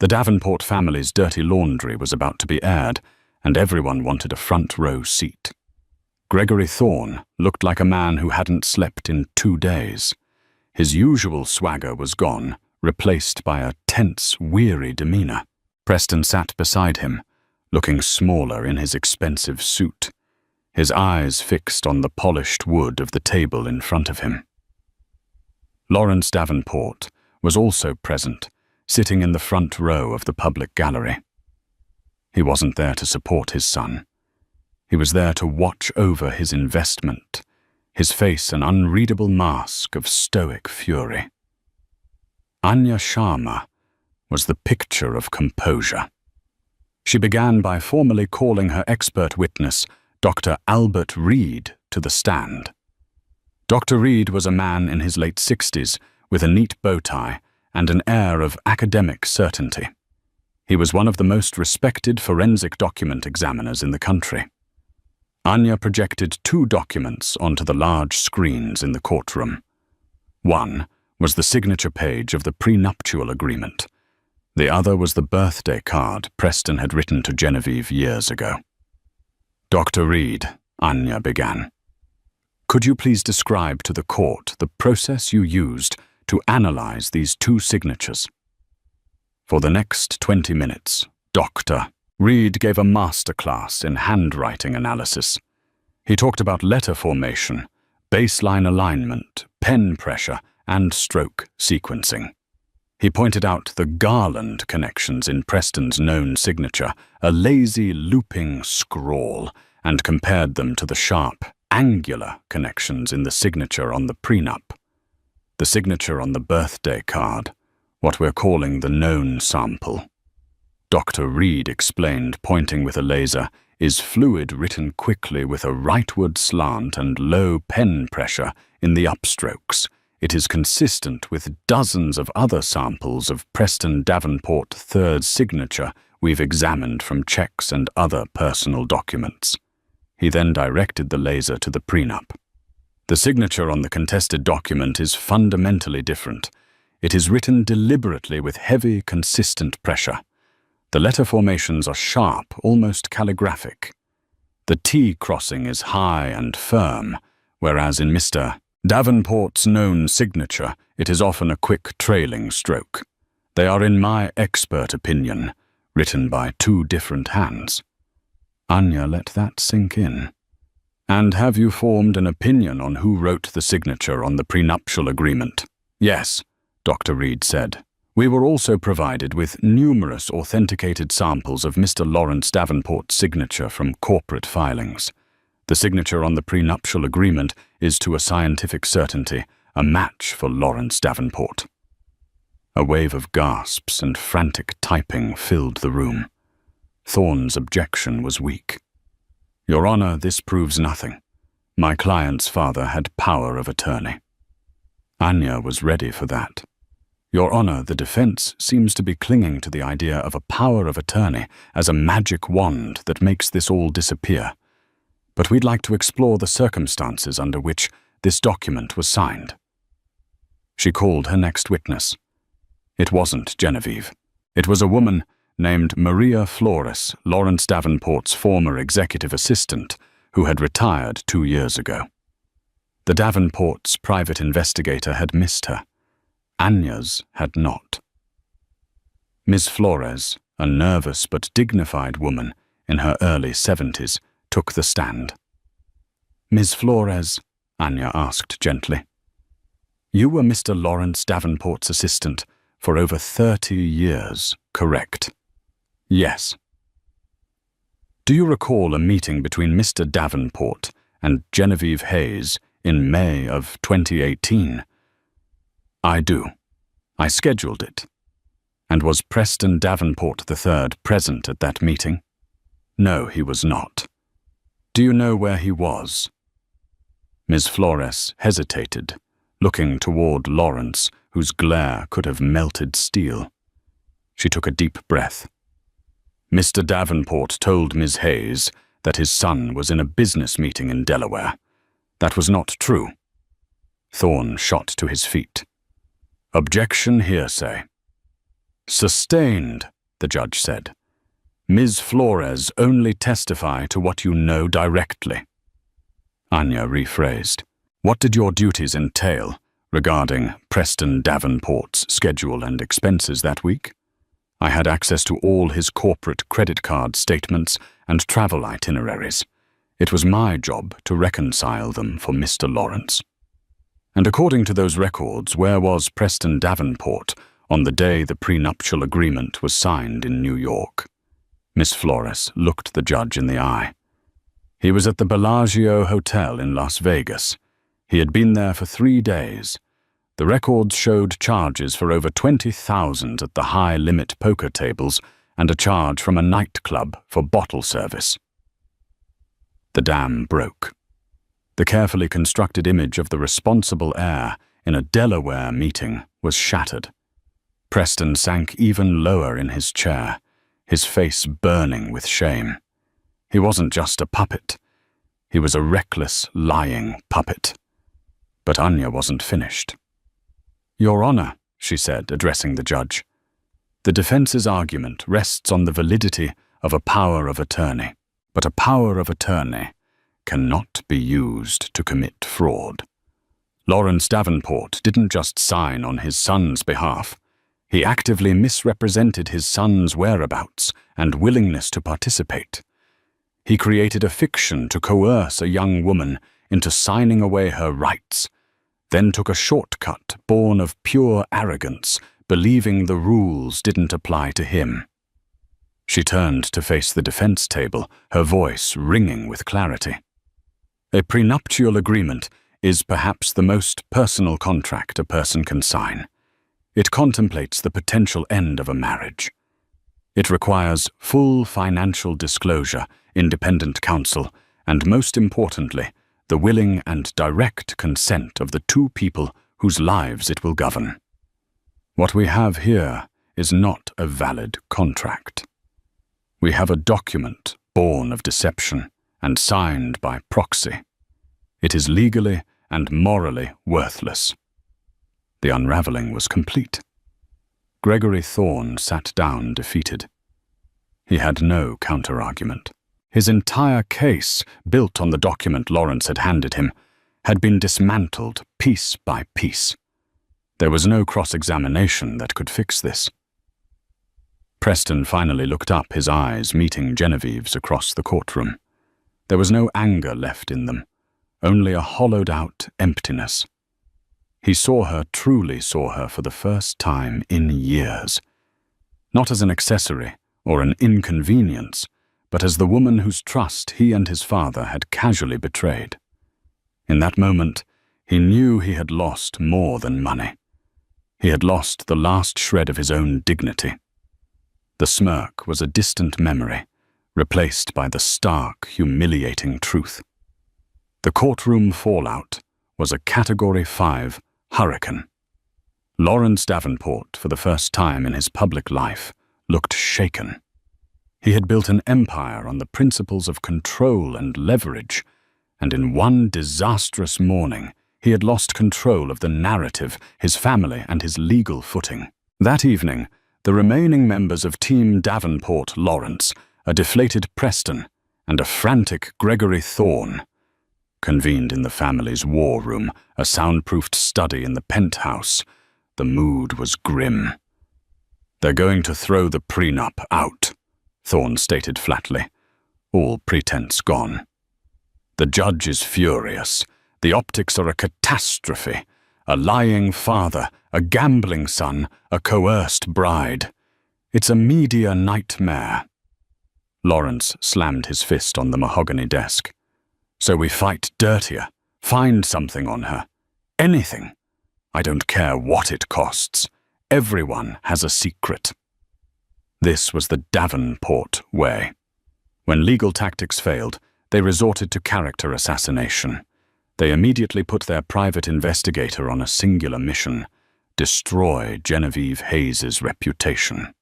The Davenport family's dirty laundry was about to be aired, and everyone wanted a front-row seat. Gregory Thorne looked like a man who hadn't slept in 2 days. His usual swagger was gone, replaced by a tense, weary demeanor. Preston sat beside him, looking smaller in his expensive suit. his eyes fixed on the polished wood of the table in front of him. Lawrence Davenport was also present, sitting in the front row of the public gallery. He wasn't there to support his son. He was there to watch over his investment, his face an unreadable mask of stoic fury. Anya Sharma was the picture of composure. She began by formally calling her expert witness, Dr. Albert Reed, to the stand. Dr. Reed was a man in his late 60s with a neat bow tie and an air of academic certainty. He was one of the most respected forensic document examiners in the country. Anya projected 2 documents onto the large screens in the courtroom. One was the signature page of the prenuptial agreement. The other was the birthday card Preston had written to Genevieve years ago. "Dr. Reed," Anya began, "could you please describe to the court the process you used to analyze these 2 signatures?" For the next 20 minutes, Dr. Reed gave a masterclass in handwriting analysis. He talked about letter formation, baseline alignment, pen pressure, and stroke sequencing. He pointed out the garland connections in Preston's known signature, a lazy, looping scrawl, and compared them to the sharp, angular connections in the signature on the prenup. The signature on the birthday card, what we're calling the known sample. Dr. Reed explained, pointing with a laser, is fluid written quickly with a rightward slant and low pen pressure in the upstrokes. It is consistent with dozens of other samples of Preston Davenport III's signature we've examined from checks and other personal documents. He then directed the laser to the prenup. The signature on the contested document is fundamentally different. It is written deliberately with heavy, consistent pressure. The letter formations are sharp, almost calligraphic. The T crossing is high and firm, whereas in Mr. Davenport's known signature, it is often a quick trailing stroke. They are, in my expert opinion, written by 2 different hands. Anya let that sink in. "And have you formed an opinion on who wrote the signature on the prenuptial agreement?" "Yes," Dr. Reed said. "We were also provided with numerous authenticated samples of Mr. Lawrence Davenport's signature from corporate filings. The signature on the prenuptial agreement is to a scientific certainty a match for Lawrence Davenport." A wave of gasps and frantic typing filled the room. Thorne's objection was weak. "Your Honor, this proves nothing. My client's father had power of attorney." Anya was ready for that. "Your Honor, the defense seems to be clinging to the idea of a power of attorney as a magic wand that makes this all disappear. But we'd like to explore the circumstances under which this document was signed." She called her next witness. It wasn't Genevieve. It was a woman named Maria Flores, Lawrence Davenport's former executive assistant, who had retired 2 years ago. The Davenports' private investigator had missed her. Anya's had not. Ms. Flores, a nervous but dignified woman in her early 70s, took the stand. "Ms. Flores," Anya asked gently, "you were Mr. Lawrence Davenport's assistant for over 30 years, correct?" "Yes." "Do you recall a meeting between Mr. Davenport and Genevieve Hayes in May of 2018? "I do. I scheduled it." "And was Preston Davenport III present at that meeting?" "No, he was not." "Do you know where he was?" Ms. Flores hesitated, looking toward Lawrence, whose glare could have melted steel. She took a deep breath. "Mr. Davenport told Ms. Hayes that his son was in a business meeting in Delaware. That was not true." Thorne shot to his feet. "Objection hearsay." "Sustained," the judge said. "Ms. Flores, only testify to what you know directly." Anya rephrased. "What did your duties entail regarding Preston Davenport's schedule and expenses that week?" "I had access to all his corporate credit card statements and travel itineraries. It was my job to reconcile them for Mr. Lawrence. And according to those records, where was Preston Davenport on the day the prenuptial agreement was signed in New York? Miss Flores looked the judge in the eye. He was at the Bellagio Hotel in Las Vegas. He had been there for 3 days. The records showed charges for over $20,000 at the high-limit poker tables and a charge from a nightclub for bottle service. The dam broke. The carefully constructed image of the responsible heir in a Delaware meeting was shattered. Preston sank even lower in his chair, his face burning with shame. He wasn't just a puppet. He was a reckless, lying puppet. But Anya wasn't finished. "Your Honor," she said, addressing the judge, "the defense's argument rests on the validity of a power of attorney, but a power of attorney cannot be used to commit fraud. Lawrence Davenport didn't just sign on his son's behalf. He actively misrepresented his son's whereabouts and willingness to participate. He created a fiction to coerce a young woman into signing away her rights, then took a shortcut born of pure arrogance, believing the rules didn't apply to him." She turned to face the defense table, her voice ringing with clarity. "A prenuptial agreement is perhaps the most personal contract a person can sign. It contemplates the potential end of a marriage. It requires full financial disclosure, independent counsel, and most importantly, the willing and direct consent of the two people whose lives it will govern. What we have here is not a valid contract. We have a document born of deception and signed by proxy. It is legally and morally worthless." The unraveling was complete. Gregory Thorne sat down defeated. He had no counter-argument. His entire case, built on the document Lawrence had handed him, had been dismantled piece by piece. There was no cross-examination that could fix this. Preston finally looked up, his eyes meeting Genevieve's across the courtroom. There was no anger left in them, only a hollowed-out emptiness. He truly saw her for the first time in years. Not as an accessory or an inconvenience, but as the woman whose trust he and his father had casually betrayed. In that moment, he knew he had lost more than money. He had lost the last shred of his own dignity. The smirk was a distant memory, replaced by the stark, humiliating truth. The courtroom fallout was a Category 5 hurricane. Lawrence Davenport, for the first time in his public life, looked shaken. He had built an empire on the principles of control and leverage, and in one disastrous morning, he had lost control of the narrative, his family, and his legal footing. That evening, the remaining members of Team Davenport-Lawrence, a deflated Preston, and a frantic Gregory Thorne, convened in the family's war room, a soundproofed study in the penthouse. The mood was grim. "They're going to throw the prenup out," Thorne stated flatly, all pretense gone. "The judge is furious. The optics are a catastrophe. A lying father, a gambling son, a coerced bride. It's a media nightmare." Lawrence slammed his fist on the mahogany desk. "So we fight dirtier, find something on her. Anything. I don't care what it costs. Everyone has a secret." This was the Davenport way. When legal tactics failed, they resorted to character assassination. They immediately put their private investigator on a singular mission: destroy Genevieve Hayes's reputation.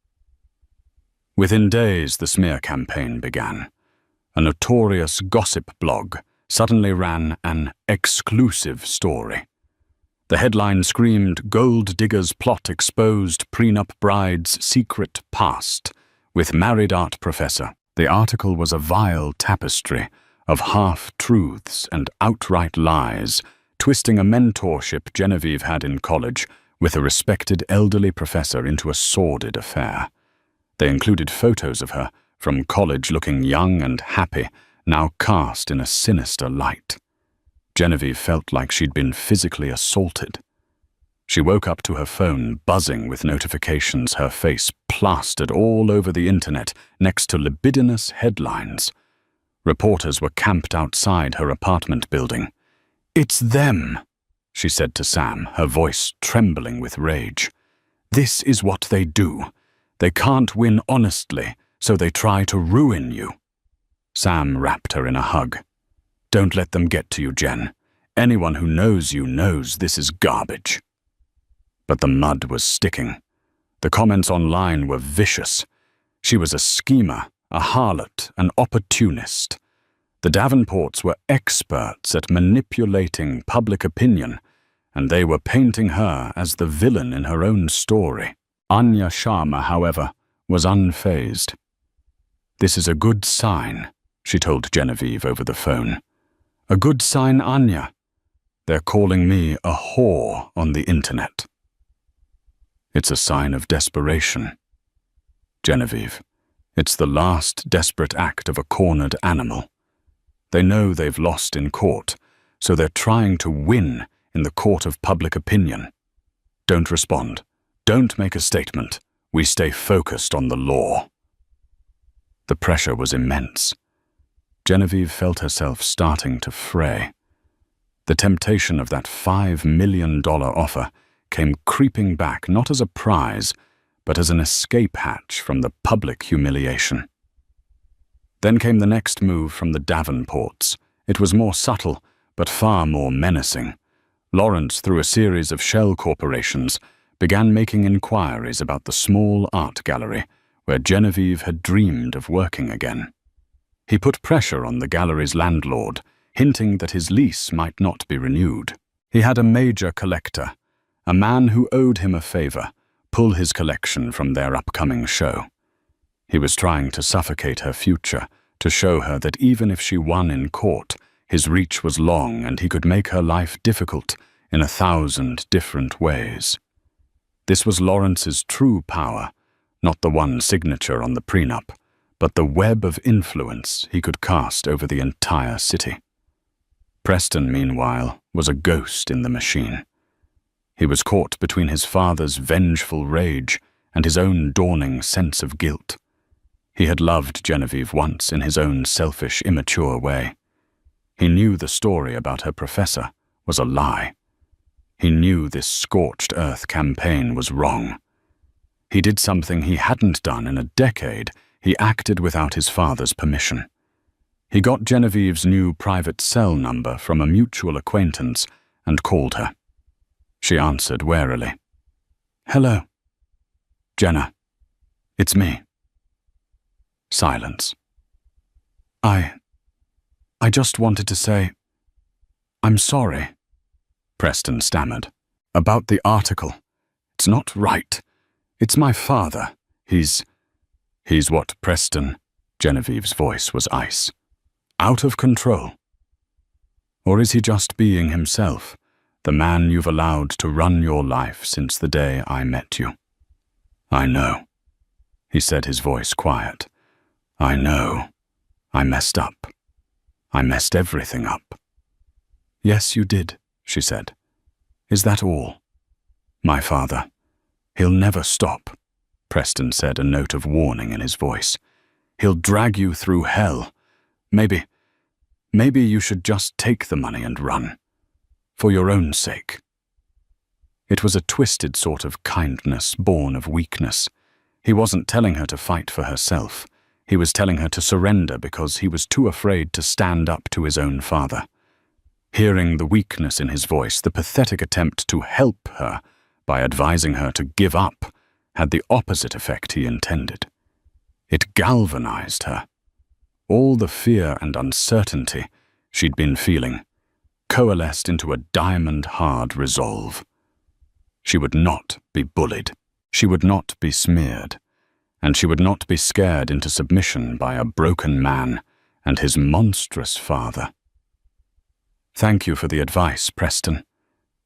Within days, the smear campaign began. A notorious gossip blog suddenly ran an exclusive story. The headline screamed, "Gold Digger's Plot Exposed, Prenup Bride's Secret Past," with married art professor. The article was a vile tapestry of half-truths and outright lies, twisting a mentorship Genevieve had in college with a respected elderly professor into a sordid affair. They included photos of her, from college looking young and happy, now cast in a sinister light. Genevieve felt like she'd been physically assaulted. She woke up to her phone buzzing with notifications, her face plastered all over the internet next to libidinous headlines. Reporters were camped outside her apartment building. "It's them," she said to Sam, her voice trembling with rage. "This is what they do. They can't win honestly, so they try to ruin you." Sam wrapped her in a hug. "Don't let them get to you, Jen. Anyone who knows you knows this is garbage." But the mud was sticking. The comments online were vicious. She was a schemer, a harlot, an opportunist. The Davenports were experts at manipulating public opinion, and they were painting her as the villain in her own story. Anya Sharma, however, was unfazed. "This is a good sign," she told Genevieve over the phone. "A good sign, Anya. They're calling me a whore on the internet." "It's a sign of desperation. Genevieve, it's the last desperate act of a cornered animal. They know they've lost in court, so they're trying to win in the court of public opinion. Don't respond. Don't make a statement. We stay focused on the law." The pressure was immense. Genevieve felt herself starting to fray. The temptation of that $5 million offer came creeping back not as a prize, but as an escape hatch from the public humiliation. Then came the next move from the Davenports. It was more subtle, but far more menacing. Lawrence, through a series of shell corporations, began making inquiries about the small art gallery where Genevieve had dreamed of working again. He put pressure on the gallery's landlord, hinting that his lease might not be renewed. He had a major collector, a man who owed him a favor, pull his collection from their upcoming show. He was trying to suffocate her future, to show her that even if she won in court, his reach was long and he could make her life difficult in 1,000 different ways. This was Lawrence's true power, not the one signature on the prenup, but the web of influence he could cast over the entire city. Preston, meanwhile, was a ghost in the machine. He was caught between his father's vengeful rage and his own dawning sense of guilt. He had loved Genevieve once in his own selfish, immature way. He knew the story about her professor was a lie. He knew this scorched earth campaign was wrong. He did something he hadn't done in a decade. He acted without his father's permission. He got Genevieve's new private cell number from a mutual acquaintance and called her. She answered warily. "Hello. Jenna, it's me." Silence. I just wanted to say, I'm sorry," Preston stammered. "About the article. It's not right. It's my father. He's what, Preston?" Genevieve's voice was ice. "Out of control. Or is he just being himself, the man you've allowed to run your life since the day I met you?" "I know," he said, his voice quiet. "I know. I messed up. I messed everything up." "Yes, you did," she said. "Is that all?" "My father. He'll never stop," Preston said, a note of warning in his voice. "He'll drag you through hell. Maybe you should just take the money and run. For your own sake." It was a twisted sort of kindness born of weakness. He wasn't telling her to fight for herself. He was telling her to surrender because he was too afraid to stand up to his own father. Hearing the weakness in his voice, the pathetic attempt to help her by advising her to give up had the opposite effect he intended. It galvanized her. All the fear and uncertainty she'd been feeling coalesced into a diamond-hard resolve. She would not be bullied. She would not be smeared. And she would not be scared into submission by a broken man and his monstrous father. "Thank you for the advice, Preston,"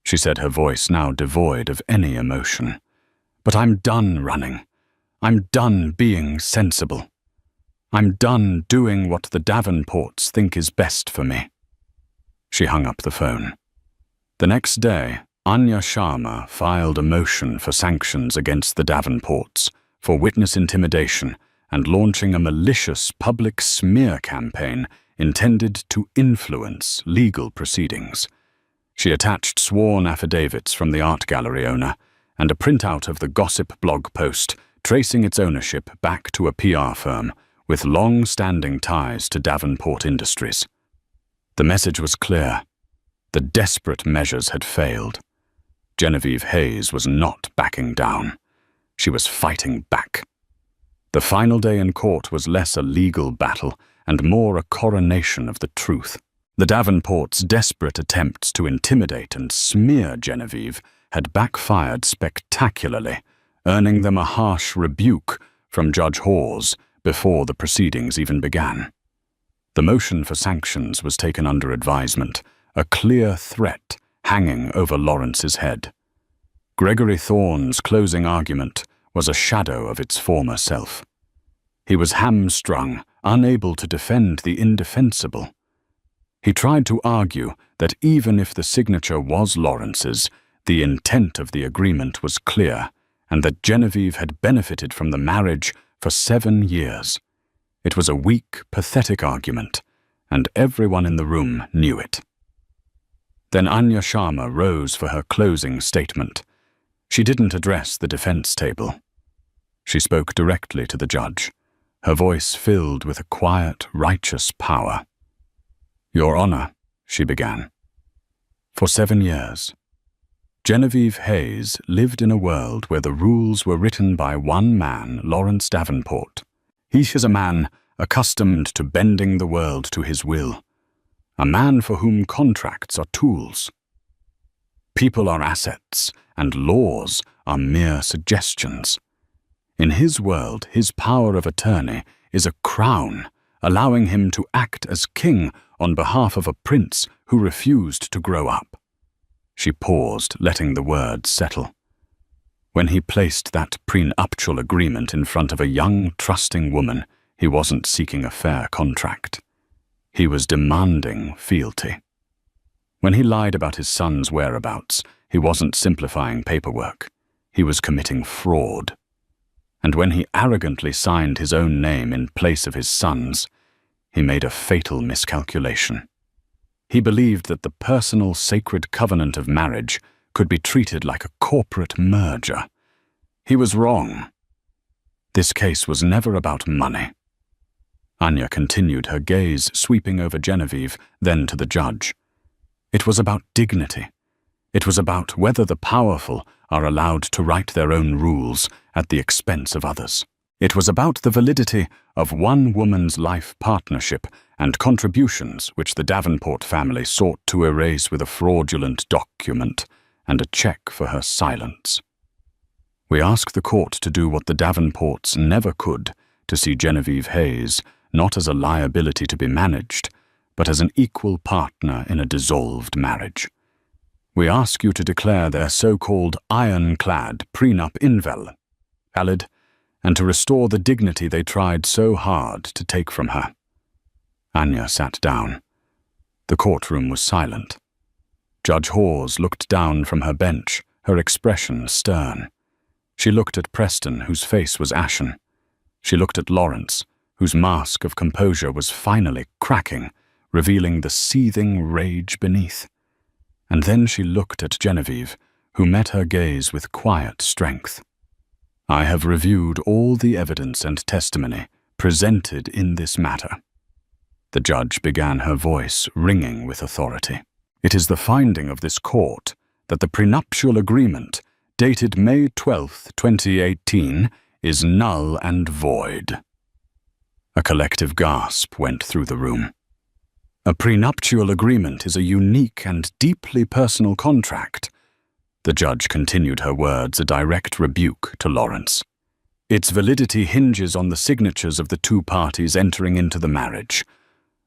she said, her voice now devoid of any emotion. "But I'm done running. I'm done being sensible. I'm done doing what the Davenports think is best for me." She hung up the phone. The next day, Anya Sharma filed a motion for sanctions against the Davenports for witness intimidation and launching a malicious public smear campaign intended to influence legal proceedings. She attached sworn affidavits from the art gallery owner and a printout of the gossip blog post tracing its ownership back to a PR firm with long-standing ties to Davenport Industries. The message was clear. The desperate measures had failed. Genevieve Hayes was not backing down. She was fighting back. The final day in court was less a legal battle and more a coronation of the truth. The Davenports' desperate attempts to intimidate and smear Genevieve had backfired spectacularly, earning them a harsh rebuke from Judge Hawes before the proceedings even began. The motion for sanctions was taken under advisement, a clear threat hanging over Lawrence's head. Gregory Thorne's closing argument was a shadow of its former self. He was hamstrung, unable to defend the indefensible. He tried to argue that even if the signature was Lawrence's, the intent of the agreement was clear, and that Genevieve had benefited from the marriage for 7 years. It was a weak, pathetic argument, and everyone in the room knew it. Then Anya Sharma rose for her closing statement. She didn't address the defense table. She spoke directly to the judge, her voice filled with a quiet, righteous power. "Your Honor," she began, "for 7 years, Genevieve Hayes lived in a world where the rules were written by one man, Lawrence Davenport. He is a man accustomed to bending the world to his will, a man for whom contracts are tools. People are assets, and laws are mere suggestions. In his world, his power of attorney is a crown, allowing him to act as king on behalf of a prince who refused to grow up." She paused, letting the words settle. When he placed that prenuptial agreement in front of a young, trusting woman, he wasn't seeking a fair contract. He was demanding fealty. When he lied about his son's whereabouts, he wasn't simplifying paperwork. He was committing fraud. And when he arrogantly signed his own name in place of his son's, he made a fatal miscalculation. He believed that the personal sacred covenant of marriage could be treated like a corporate merger. He was wrong. This case was never about money. Anya continued, her gaze sweeping over Genevieve, then to the judge. It was about dignity. It was about whether the powerful are allowed to write their own rules at the expense of others. It was about the validity of one woman's life partnership and contributions which the Davenport family sought to erase with a fraudulent document and a check for her silence. We ask the court to do what the Davenports never could, to see Genevieve Hayes not as a liability to be managed, but as an equal partner in a dissolved marriage. We ask you to declare their so-called ironclad prenup invalid, and to restore the dignity they tried so hard to take from her. Anya sat down. The courtroom was silent. Judge Hawes looked down from her bench, her expression stern. She looked at Preston, whose face was ashen. She looked at Lawrence, whose mask of composure was finally cracking, revealing the seething rage beneath. And then she looked at Genevieve, who met her gaze with quiet strength. "I have reviewed all the evidence and testimony presented in this matter." The judge began, her voice ringing with authority. "It is the finding of this court that the prenuptial agreement, dated May 12, 2018, is null and void." A collective gasp went through the room. A prenuptial agreement is a unique and deeply personal contract. The judge continued, her words a direct rebuke to Lawrence. "Its validity hinges on the signatures of the two parties entering into the marriage.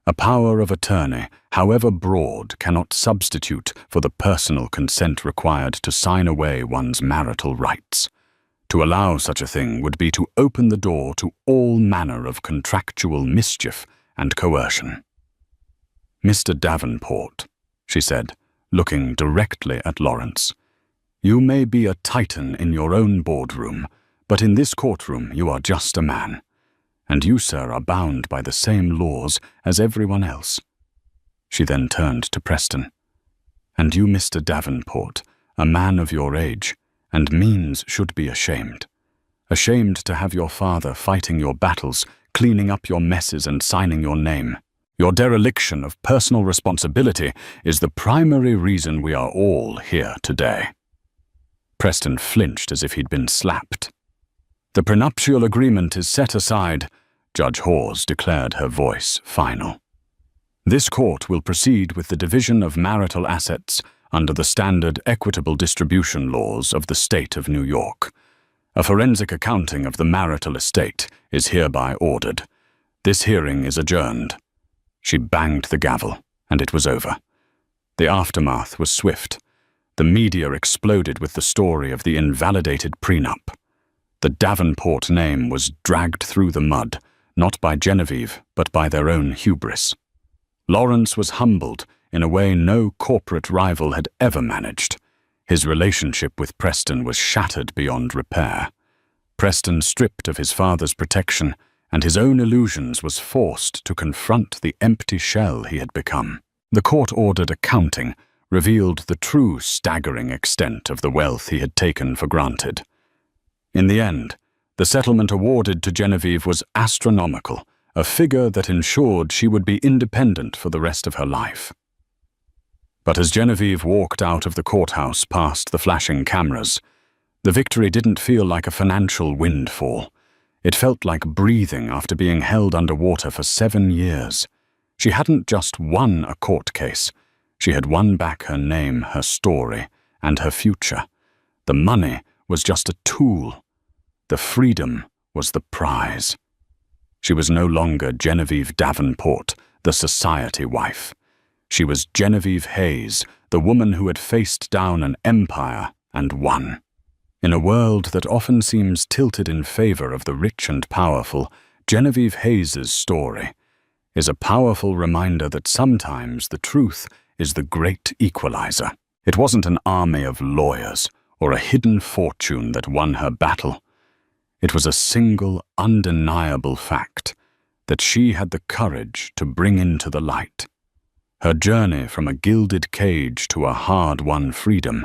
A power of attorney, however broad, cannot substitute for the personal consent required to sign away one's marital rights. To allow such a thing would be to open the door to all manner of contractual mischief and coercion. "Mr. Davenport," she said, looking directly at Lawrence, "you may be a titan in your own boardroom, but in this courtroom you are just a man. And you, sir, are bound by the same laws as everyone else." She then turned to Preston. "And you, Mr. Davenport, a man of your age, and means should be ashamed. Ashamed to have your father fighting your battles, cleaning up your messes and signing your name. Your dereliction of personal responsibility is the primary reason we are all here today." Preston flinched as if he'd been slapped. "The prenuptial agreement is set aside," Judge Hawes declared, her voice final. "This court will proceed with the division of marital assets under the standard equitable distribution laws of the state of New York. A forensic accounting of the marital estate is hereby ordered. This hearing is adjourned." She banged the gavel, and it was over. The aftermath was swift. The media exploded with the story of the invalidated prenup. The Davenport name was dragged through the mud, not by Genevieve, but by their own hubris. Lawrence was humbled in a way no corporate rival had ever managed. His relationship with Preston was shattered beyond repair. Preston, stripped of his father's protection and his own illusions, was forced to confront the empty shell he had become. The court-ordered accounting revealed the true staggering extent of the wealth he had taken for granted. In the end, the settlement awarded to Genevieve was astronomical, a figure that ensured she would be independent for the rest of her life. But as Genevieve walked out of the courthouse past the flashing cameras, the victory didn't feel like a financial windfall. It felt like breathing after being held underwater for 7 years. She hadn't just won a court case. She had won back her name, her story, and her future. The money was just a tool. The freedom was the prize. She was no longer Genevieve Davenport, the society wife. She was Genevieve Hayes, the woman who had faced down an empire and won. In a world that often seems tilted in favor of the rich and powerful, Genevieve Hayes's story is a powerful reminder that sometimes the truth is the great equalizer. It wasn't an army of lawyers or a hidden fortune that won her battle. It was a single, undeniable fact that she had the courage to bring into the light. Her journey from a gilded cage to a hard-won freedom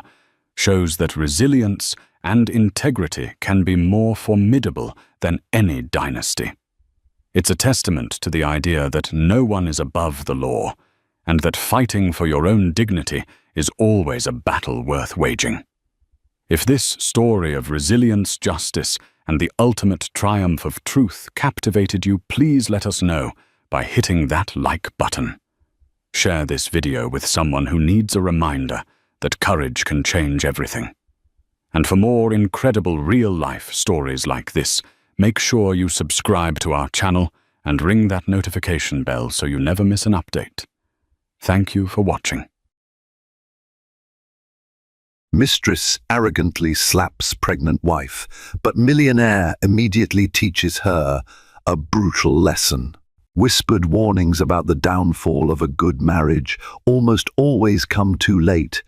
shows that resilience and integrity can be more formidable than any dynasty. It's a testament to the idea that no one is above the law, and that fighting for your own dignity is always a battle worth waging. If this story of resilience, justice, and the ultimate triumph of truth captivated you, please let us know by hitting that like button. Share this video with someone who needs a reminder that courage can change everything. And for more incredible real-life stories like this, make sure you subscribe to our channel and ring that notification bell so you never miss an update. Thank you for watching. Mistress arrogantly slaps pregnant wife, but millionaire immediately teaches her a brutal lesson. Whispered warnings about the downfall of a good marriage almost always come too late,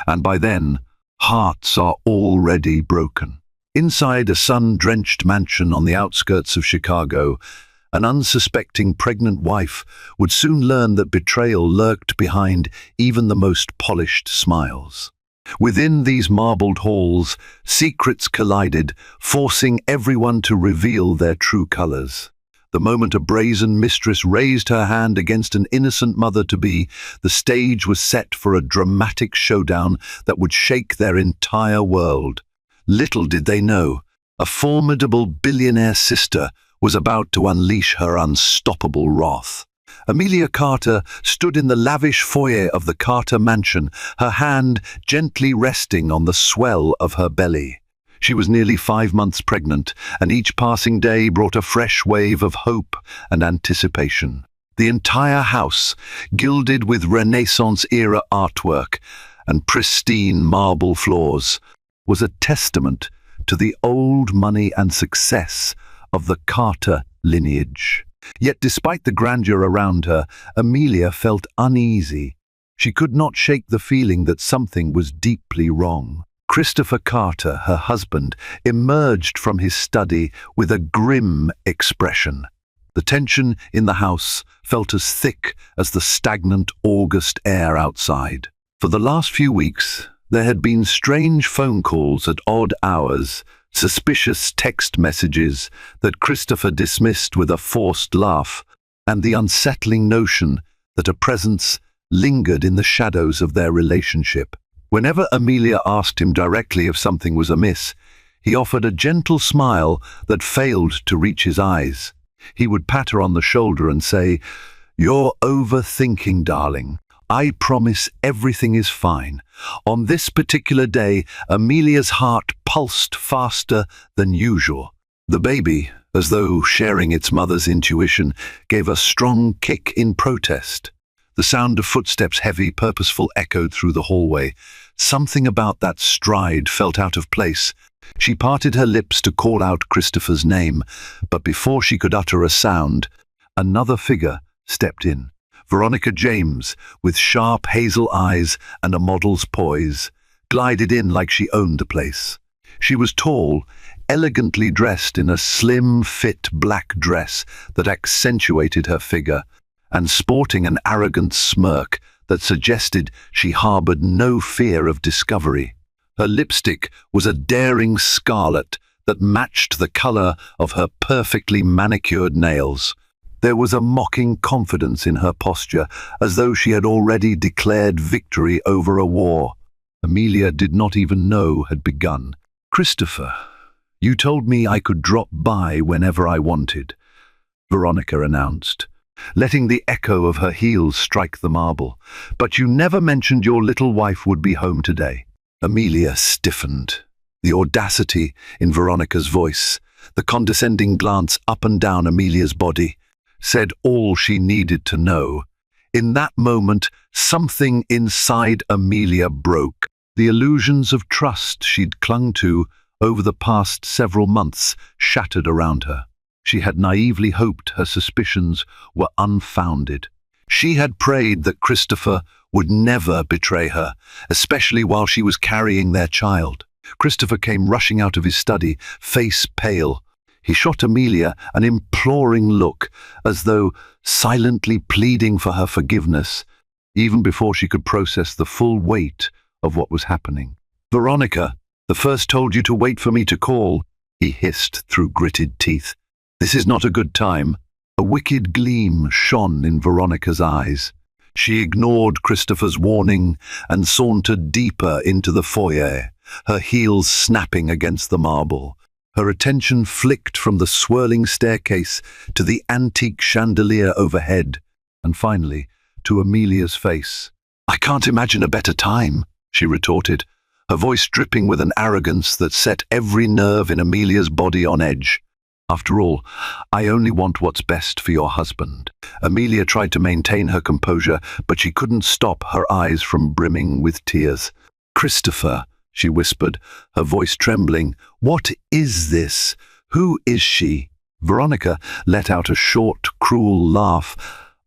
and by then, hearts are already broken. Inside a sun-drenched mansion on the outskirts of Chicago, an unsuspecting pregnant wife would soon learn that betrayal lurked behind even the most polished smiles. Within these marbled halls, secrets collided, forcing everyone to reveal their true colors. The moment a brazen mistress raised her hand against an innocent mother-to-be, the stage was set for a dramatic showdown that would shake their entire world. Little did they know, a formidable billionaire sister was about to unleash her unstoppable wrath. Amelia Carter stood in the lavish foyer of the Carter mansion, her hand gently resting on the swell of her belly. She was nearly 5 months pregnant, and each passing day brought a fresh wave of hope and anticipation. The entire house, gilded with Renaissance-era artwork and pristine marble floors, was a testament to the old money and success of the Carter lineage. Yet despite the grandeur around her, Amelia felt uneasy. She could not shake the feeling that something was deeply wrong. Christopher Carter, her husband, emerged from his study with a grim expression. The tension in the house felt as thick as the stagnant August air outside. For the last few weeks, there had been strange phone calls at odd hours, suspicious text messages that Christopher dismissed with a forced laugh, and the unsettling notion that a presence lingered in the shadows of their relationship. Whenever Amelia asked him directly if something was amiss, he offered a gentle smile that failed to reach his eyes. He would pat her on the shoulder and say, "You're overthinking, darling. I promise everything is fine." On this particular day, Amelia's heart pulsed faster than usual. The baby, as though sharing its mother's intuition, gave a strong kick in protest. The sound of footsteps, heavy, purposeful, echoed through the hallway. Something about that stride felt out of place. She parted her lips to call out Christopher's name, but before she could utter a sound, another figure stepped in. Veronica James, with sharp hazel eyes and a model's poise, glided in like she owned the place. She was tall, elegantly dressed in a slim, fit black dress that accentuated her figure, and sporting an arrogant smirk that suggested she harbored no fear of discovery. Her lipstick was a daring scarlet that matched the color of her perfectly manicured nails. There was a mocking confidence in her posture, as though she had already declared victory over a war Amelia did not even know had begun. "Christopher, you told me I could drop by whenever I wanted," Veronica announced, letting the echo of her heels strike the marble. "But you never mentioned your little wife would be home today." Amelia stiffened. The audacity in Veronica's voice, the condescending glance up and down Amelia's body, said all she needed to know. In that moment, something inside Amelia broke. The illusions of trust she'd clung to over the past several months shattered around her. She had naively hoped her suspicions were unfounded. She had prayed that Christopher would never betray her, especially while she was carrying their child. Christopher came rushing out of his study, face pale. He shot Amelia an imploring look, as though silently pleading for her forgiveness, even before she could process the full weight of what was happening. "Veronica, the first told you to wait for me to call," he hissed through gritted teeth. "This is not a good time." A wicked gleam shone in Veronica's eyes. She ignored Christopher's warning and sauntered deeper into the foyer, her heels snapping against the marble. Her attention flicked from the swirling staircase to the antique chandelier overhead, and finally to Amelia's face. "I can't imagine a better time," she retorted, her voice dripping with an arrogance that set every nerve in Amelia's body on edge. "After all, I only want what's best for your husband." Amelia tried to maintain her composure, but she couldn't stop her eyes from brimming with tears. "Christopher," she whispered, her voice trembling, "what is this? Who is she?" Veronica let out a short, cruel laugh.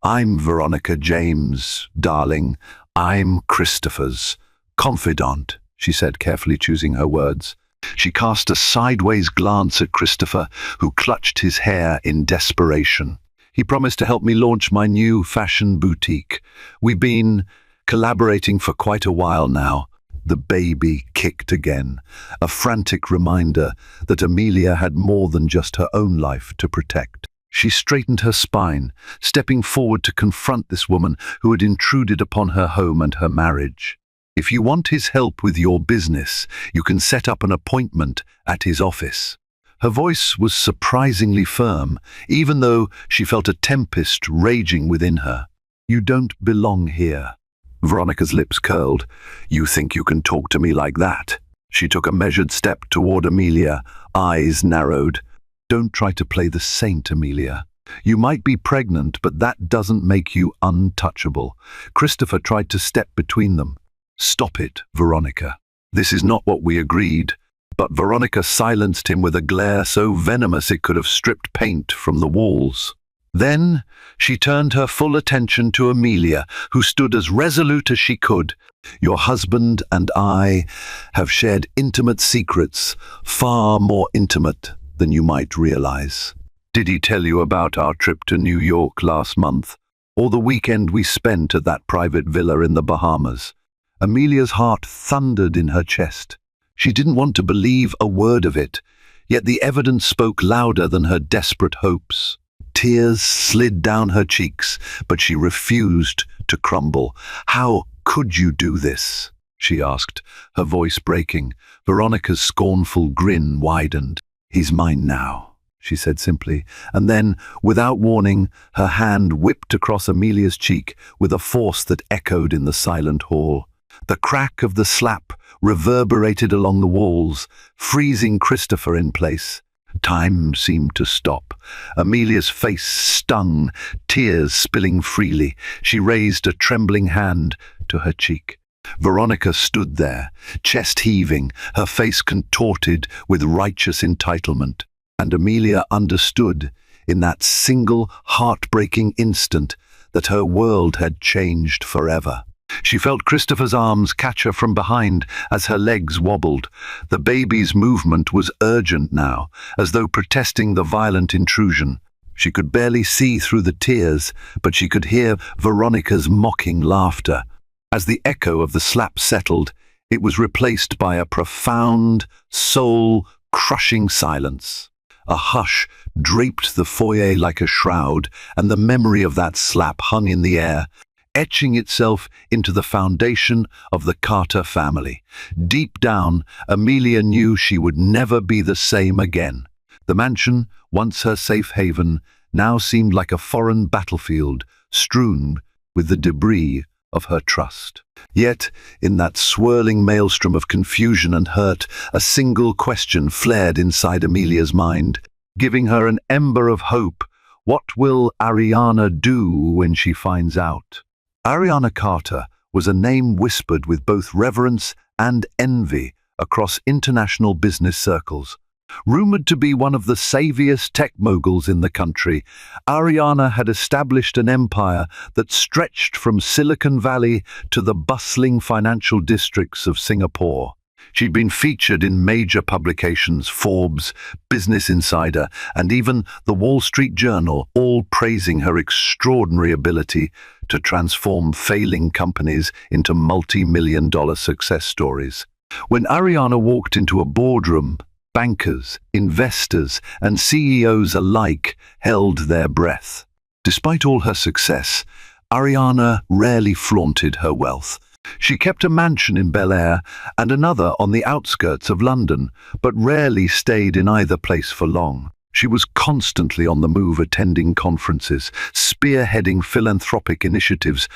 "I'm Veronica James, darling. I'm Christopher's confidant," she said, carefully choosing her words. She cast a sideways glance at Christopher, who clutched his hair in desperation. "He promised to help me launch my new fashion boutique. We've been collaborating for quite a while now." The baby kicked again, a frantic reminder that Amelia had more than just her own life to protect. She straightened her spine, stepping forward to confront this woman who had intruded upon her home and her marriage. "If you want his help with your business, you can set up an appointment at his office." Her voice was surprisingly firm, even though she felt a tempest raging within her. "You don't belong here." Veronica's lips curled. "You think you can talk to me like that?" She took a measured step toward Amelia, eyes narrowed. "Don't try to play the saint, Amelia. You might be pregnant, but that doesn't make you untouchable." Christopher tried to step between them. "Stop it, Veronica. This is not what we agreed." But Veronica silenced him with a glare so venomous it could have stripped paint from the walls. Then she turned her full attention to Amelia, who stood as resolute as she could. "Your husband and I have shared intimate secrets, far more intimate than you might realize. Did he tell you about our trip to New York last month, or the weekend we spent at that private villa in the Bahamas?" Amelia's heart thundered in her chest. She didn't want to believe a word of it, yet the evidence spoke louder than her desperate hopes. Tears slid down her cheeks, but she refused to crumble. "How could you do this?" she asked, her voice breaking. Veronica's scornful grin widened. "He's mine now," she said simply, and then, without warning, her hand whipped across Amelia's cheek with a force that echoed in the silent hall. The crack of the slap reverberated along the walls, freezing Christopher in place. Time seemed to stop. Amelia's face stung, tears spilling freely. She raised a trembling hand to her cheek. Veronica stood there, chest heaving, her face contorted with righteous entitlement. And Amelia understood, in that single heartbreaking instant, that her world had changed forever. She felt Christopher's arms catch her from behind as her legs wobbled. The baby's movement was urgent now, as though protesting the violent intrusion. She could barely see through the tears, but she could hear Veronica's mocking laughter. As the echo of the slap settled, it was replaced by a profound, soul-crushing silence. A hush draped the foyer like a shroud, and the memory of that slap hung in the air, etching itself into the foundation of the Carter family. Deep down, Amelia knew she would never be the same again. The mansion, once her safe haven, now seemed like a foreign battlefield, strewn with the debris of her trust. Yet, in that swirling maelstrom of confusion and hurt, a single question flared inside Amelia's mind, giving her an ember of hope. What will Ariana do when she finds out? Ariana Carter was a name whispered with both reverence and envy across international business circles. Rumored to be one of the savviest tech moguls in the country, Ariana had established an empire that stretched from Silicon Valley to the bustling financial districts of Singapore. She'd been featured in major publications, Forbes, Business Insider, and even the Wall Street Journal, all praising her extraordinary ability to transform failing companies into multi-million-dollar success stories. When Ariana walked into a boardroom, bankers, investors, and CEOs alike held their breath. Despite all her success, Ariana rarely flaunted her wealth. She kept a mansion in Bel Air and another on the outskirts of London, but rarely stayed in either place for long. She was constantly on the move, attending conferences, spearheading philanthropic initiatives,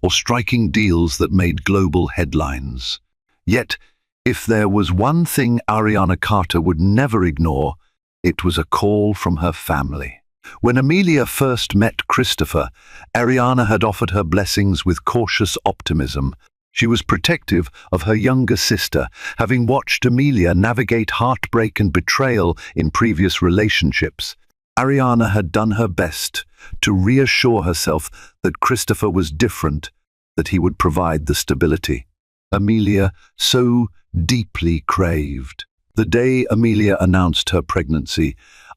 or striking deals that made global headlines. Yet, if there was one thing Ariana Carter would never ignore, it was a call from her family. When Amelia first met Christopher, Ariana had offered her blessings with cautious optimism. She was protective of her younger sister, having watched Amelia navigate heartbreak and betrayal in previous relationships. Ariana had done her best to reassure herself that Christopher was different, that he would provide the stability Amelia so deeply craved. The day Amelia announced her pregnancy,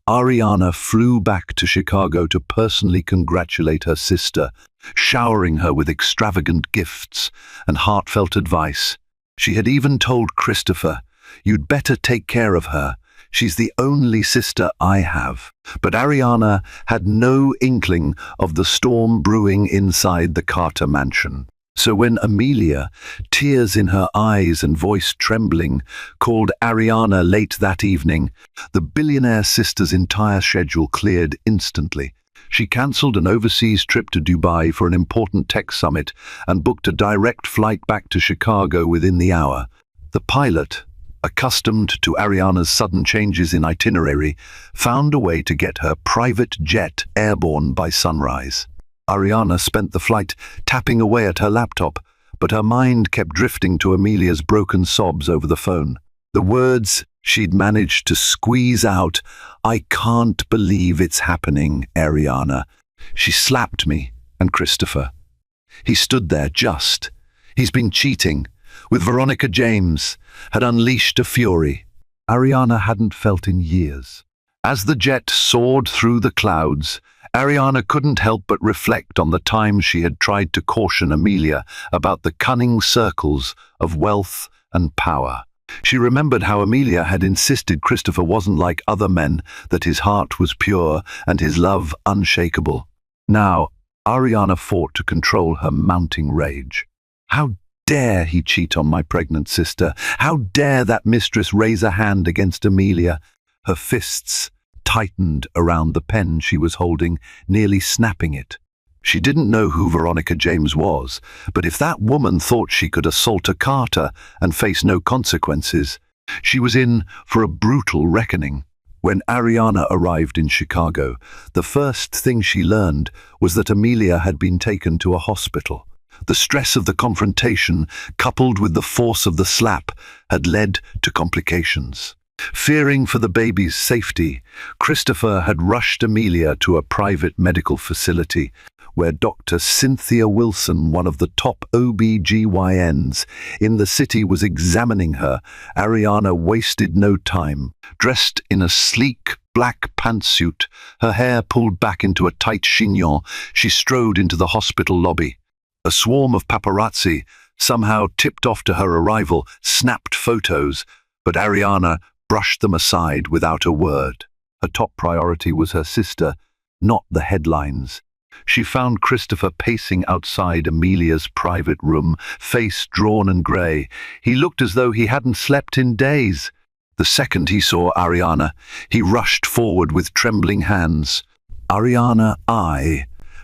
Ariana flew back to Chicago to personally congratulate her sister, showering her with extravagant gifts and heartfelt advice. She had even told Christopher, "You'd better take care of her. She's the only sister I have." But Ariana had no inkling of the storm brewing inside the Carter mansion. So when Amelia, tears in her eyes and voice trembling, called Ariana late that evening, the billionaire sister's entire schedule cleared instantly. She cancelled an overseas trip to Dubai for an important tech summit and booked a direct flight back to Chicago within the hour. The pilot, accustomed to Ariana's sudden changes in itinerary, found a way to get her private jet airborne by sunrise. Ariana spent the flight tapping away at her laptop, but her mind kept drifting to Amelia's broken sobs over the phone. The words, She'd managed to squeeze out, "I can't believe it's happening, Ariana." She slapped me and Christopher. He stood there just. He's been cheating with Veronica James, had unleashed a fury Ariana hadn't felt in years. As the jet soared through the clouds, Ariana couldn't help but reflect on the time she had tried to caution Amelia about the cunning circles of wealth and power. She remembered how Amelia had insisted Christopher wasn't like other men, that his heart was pure and his love unshakable. Now, Ariana fought to control her mounting rage. How dare he cheat on my pregnant sister? How dare that mistress raise a hand against Amelia? Her fists tightened around the pen she was holding, nearly snapping it. She didn't know who Veronica James was, but if that woman thought she could assault a Carter and face no consequences, she was in for a brutal reckoning. When Ariana arrived in Chicago, the first thing she learned was that Amelia had been taken to a hospital. The stress of the confrontation, coupled with the force of the slap, had led to complications. Fearing for the baby's safety, Christopher had rushed Amelia to a private medical facility where Dr. Cynthia Wilson, one of the top OB-GYNs in the city, was examining her. Ariana wasted no time. Dressed in a sleek black pantsuit, her hair pulled back into a tight chignon, she strode into the hospital lobby. A swarm of paparazzi, somehow tipped off to her arrival, snapped photos, but Ariana brushed them aside without a word. Her top priority was her sister, not the headlines. She found Christopher pacing outside Amelia's private room, face drawn and grey. He looked as though he hadn't slept in days. The second he saw Ariana, he rushed forward with trembling hands. "Ariana,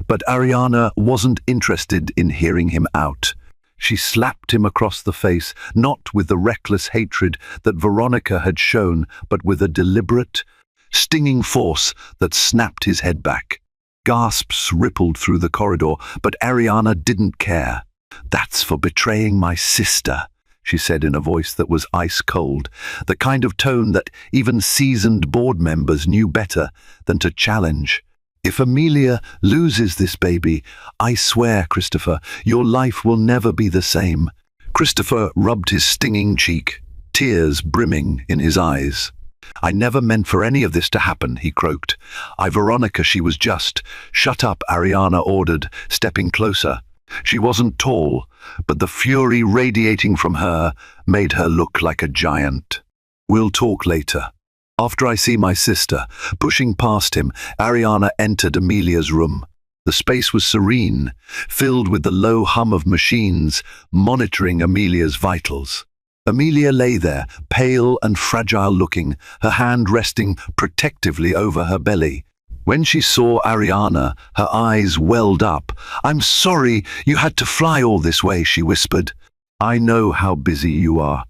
But Ariana wasn't interested in hearing him out. She slapped him across the face, not with the reckless hatred that Veronica had shown, but with a deliberate, stinging force that snapped his head back. Gasps rippled through the corridor, but Ariana didn't care. "That's for betraying my sister," she said in a voice that was ice cold, the kind of tone that even seasoned board members knew better than to challenge. "If Amelia loses this baby, I swear, Christopher, your life will never be the same." Christopher rubbed his stinging cheek, tears brimming in his eyes. "I never meant for any of this to happen," he croaked. Veronica, she was just." "Shut up," Ariana ordered, stepping closer. She wasn't tall, but the fury radiating from her made her look like a giant. "We'll talk later. After I see my sister." Pushing past him, Ariana entered Amelia's room. The space was serene, filled with the low hum of machines monitoring Amelia's vitals. Amelia lay there, pale and fragile-looking, her hand resting protectively over her belly. When she saw Ariana, her eyes welled up. "I'm sorry you had to fly all this way," she whispered. "I know how busy you are."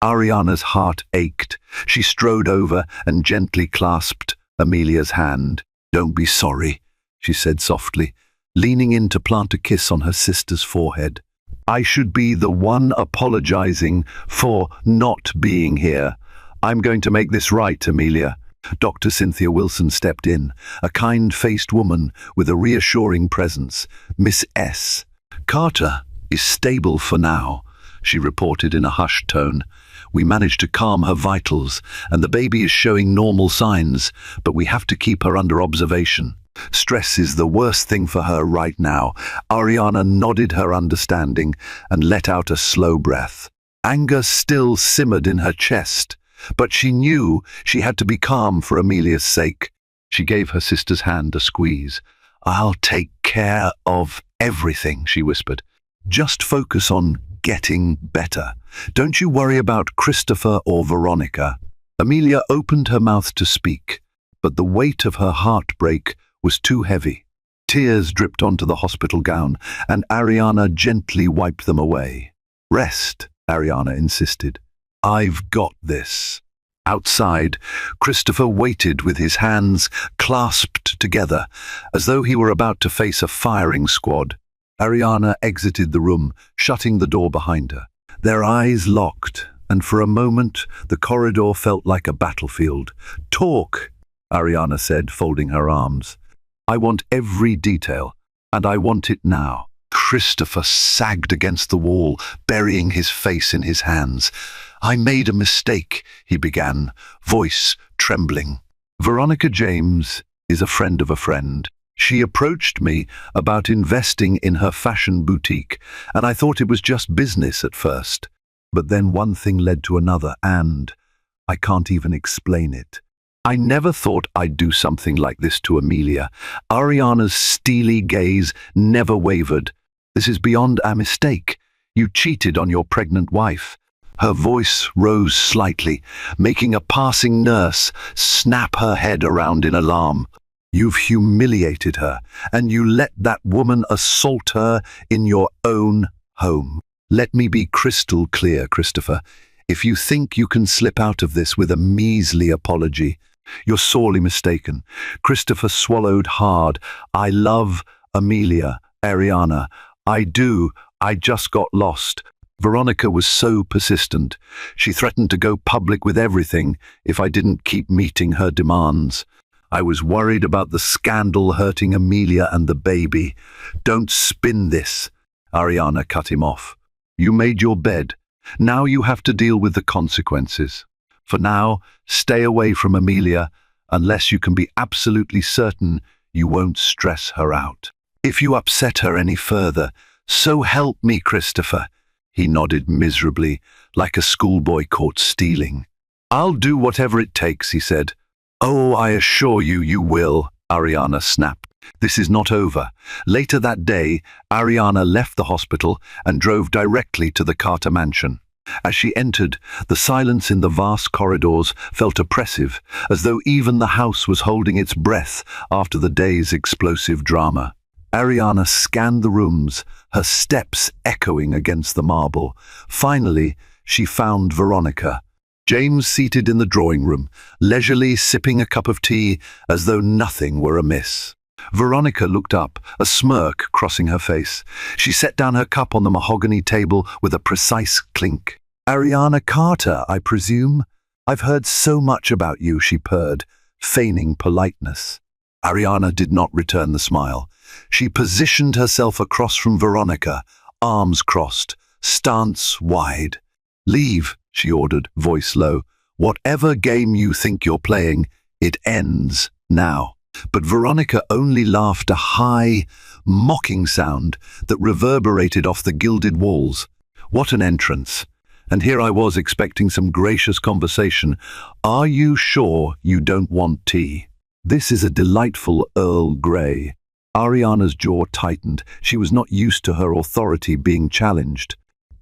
Ariana's heart ached. She strode over and gently clasped Amelia's hand. "Don't be sorry," she said softly, leaning in to plant a kiss on her sister's forehead. "I should be the one apologizing for not being here. I'm going to make this right, Amelia." Dr. Cynthia Wilson stepped in, a kind-faced woman with a reassuring presence. "Miss S. Carter is stable for now," she reported in a hushed tone. "We managed to calm her vitals, and the baby is showing normal signs, but we have to keep her under observation. Stress is the worst thing for her right now." Ariana nodded her understanding and let out a slow breath. Anger still simmered in her chest, but she knew she had to be calm for Amelia's sake. She gave her sister's hand a squeeze. "I'll take care of everything," she whispered. "Just focus on getting better. Don't you worry about Christopher or Veronica." Amelia opened her mouth to speak, but the weight of her heartbreak was too heavy. Tears dripped onto the hospital gown, and Ariana gently wiped them away. "Rest," Ariana insisted. "I've got this." Outside, Christopher waited with his hands clasped together, as though he were about to face a firing squad. Ariana exited the room, shutting the door behind her. Their eyes locked, and for a moment the corridor felt like a battlefield. "Talk," Ariana said, folding her arms. "I want every detail, and I want it now." Christopher sagged against the wall, burying his face in his hands. "I made a mistake," he began, voice trembling. "Veronica James is a friend of a friend. She approached me about investing in her fashion boutique, and I thought it was just business at first. But then one thing led to another, and I can't even explain it. I never thought I'd do something like this to Amelia." Ariana's steely gaze never wavered. "This is beyond a mistake. You cheated on your pregnant wife." Her voice rose slightly, making a passing nurse snap her head around in alarm. "You've humiliated her, and you let that woman assault her in your own home. Let me be crystal clear, Christopher. If you think you can slip out of this with a measly apology, you're sorely mistaken." Christopher swallowed hard. "I love Amelia, Ariana. I do. I just got lost." Veronica was so persistent. She threatened to go public with everything if I didn't keep meeting her demands. I was worried about the scandal hurting Amelia and the baby. "Don't spin this," Ariana cut him off. "You made your bed. Now you have to deal with the consequences. For now, stay away from Amelia unless you can be absolutely certain you won't stress her out. If you upset her any further, so help me, Christopher." He nodded miserably, like a schoolboy caught stealing. "I'll do whatever it takes," he said. "Oh, I assure you, you will," Ariana snapped. This is not over. Later that day, Ariana left the hospital and drove directly to the Carter mansion. As she entered, the silence in the vast corridors felt oppressive, as though even the house was holding its breath after the day's explosive drama. Ariana scanned the rooms, her steps echoing against the marble. Finally, she found Veronica. James seated in the drawing room, leisurely sipping a cup of tea as though nothing were amiss. Veronica looked up, a smirk crossing her face. She set down her cup on the mahogany table with a precise clink. "Ariana Carter, I presume? I've heard so much about you," she purred, feigning politeness. Ariana did not return the smile. She positioned herself across from Veronica, arms crossed, stance wide. "Leave," she ordered, voice low. "Whatever game you think you're playing, it ends now." But Veronica only laughed, a high, mocking sound that reverberated off the gilded walls. What an entrance! And here I was expecting some gracious conversation. "Are you sure you don't want tea? This is a delightful Earl Grey." Ariana's jaw tightened. She was not used to her authority being challenged.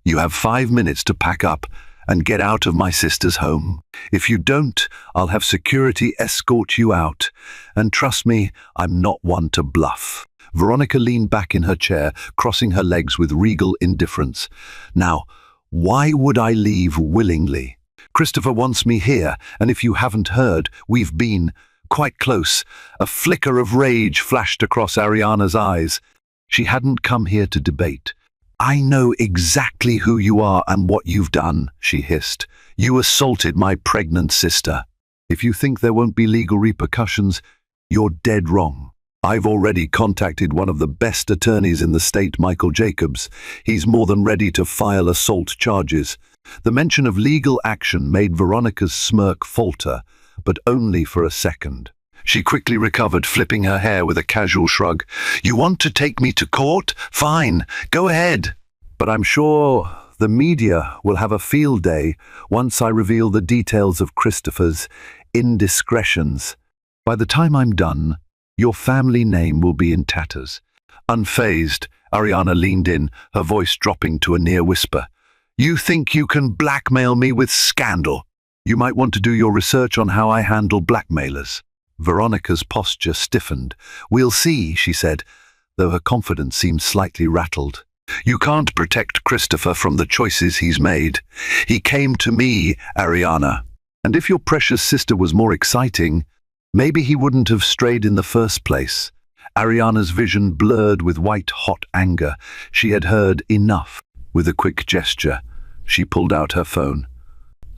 "You have 5 minutes to pack up and get out of my sister's home. If you don't, I'll have security escort you out. And trust me, I'm not one to bluff." Veronica leaned back in her chair, crossing her legs with regal indifference. "Now, why would I leave willingly? Christopher wants me here, and if you haven't heard, we've been quite close." A flicker of rage flashed across Ariana's eyes. She hadn't come here to debate. "I know exactly who you are and what you've done," she hissed. "You assaulted my pregnant sister. If you think there won't be legal repercussions, you're dead wrong. I've already contacted one of the best attorneys in the state, Michael Jacobs. He's more than ready to file assault charges." The mention of legal action made Veronica's smirk falter, but only for a second. She quickly recovered, flipping her hair with a casual shrug. "You want to take me to court? Fine, go ahead. But I'm sure the media will have a field day once I reveal the details of Christopher's indiscretions. By the time I'm done, your family name will be in tatters." Unfazed, Ariana leaned in, her voice dropping to a near whisper. "You think you can blackmail me with scandal? You might want to do your research on how I handle blackmailers." Veronica's posture stiffened. "We'll see," she said, though her confidence seemed slightly rattled. "You can't protect Christopher from the choices he's made. He came to me, Ariana. And if your precious sister was more exciting, maybe he wouldn't have strayed in the first place." Ariana's vision blurred with white-hot anger. She had heard enough. With a quick gesture, she pulled out her phone.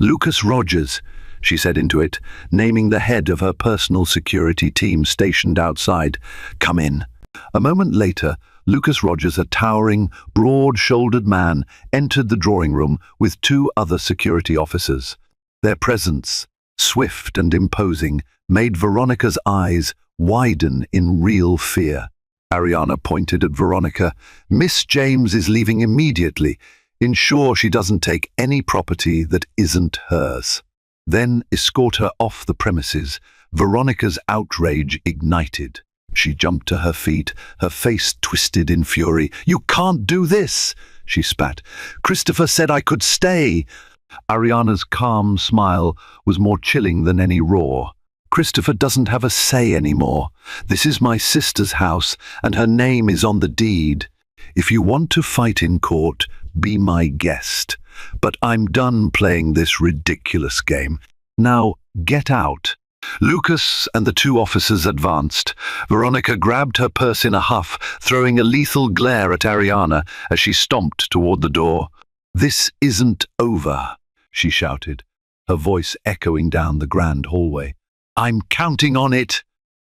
"Lucas Rogers," she said into it, naming the head of her personal security team stationed outside. "Come in." A moment later, Lucas Rogers, a towering, broad-shouldered man, entered the drawing room with two other security officers. Their presence, swift and imposing, made Veronica's eyes widen in real fear. Ariana pointed at Veronica. "Miss James is leaving immediately. Ensure she doesn't take any property that isn't hers. Then escort her off the premises." Veronica's outrage ignited. She jumped to her feet, her face twisted in fury. "You can't do this," she spat. "Christopher said I could stay." Ariana's calm smile was more chilling than any roar. "Christopher doesn't have a say anymore. This is my sister's house, and her name is on the deed. If you want to fight in court, be my guest. But I'm done playing this ridiculous game. Now, get out." Lucas and the two officers advanced. Veronica grabbed her purse in a huff, throwing a lethal glare at Ariana as she stomped toward the door. "This isn't over," she shouted, her voice echoing down the grand hallway. "I'm counting on it,"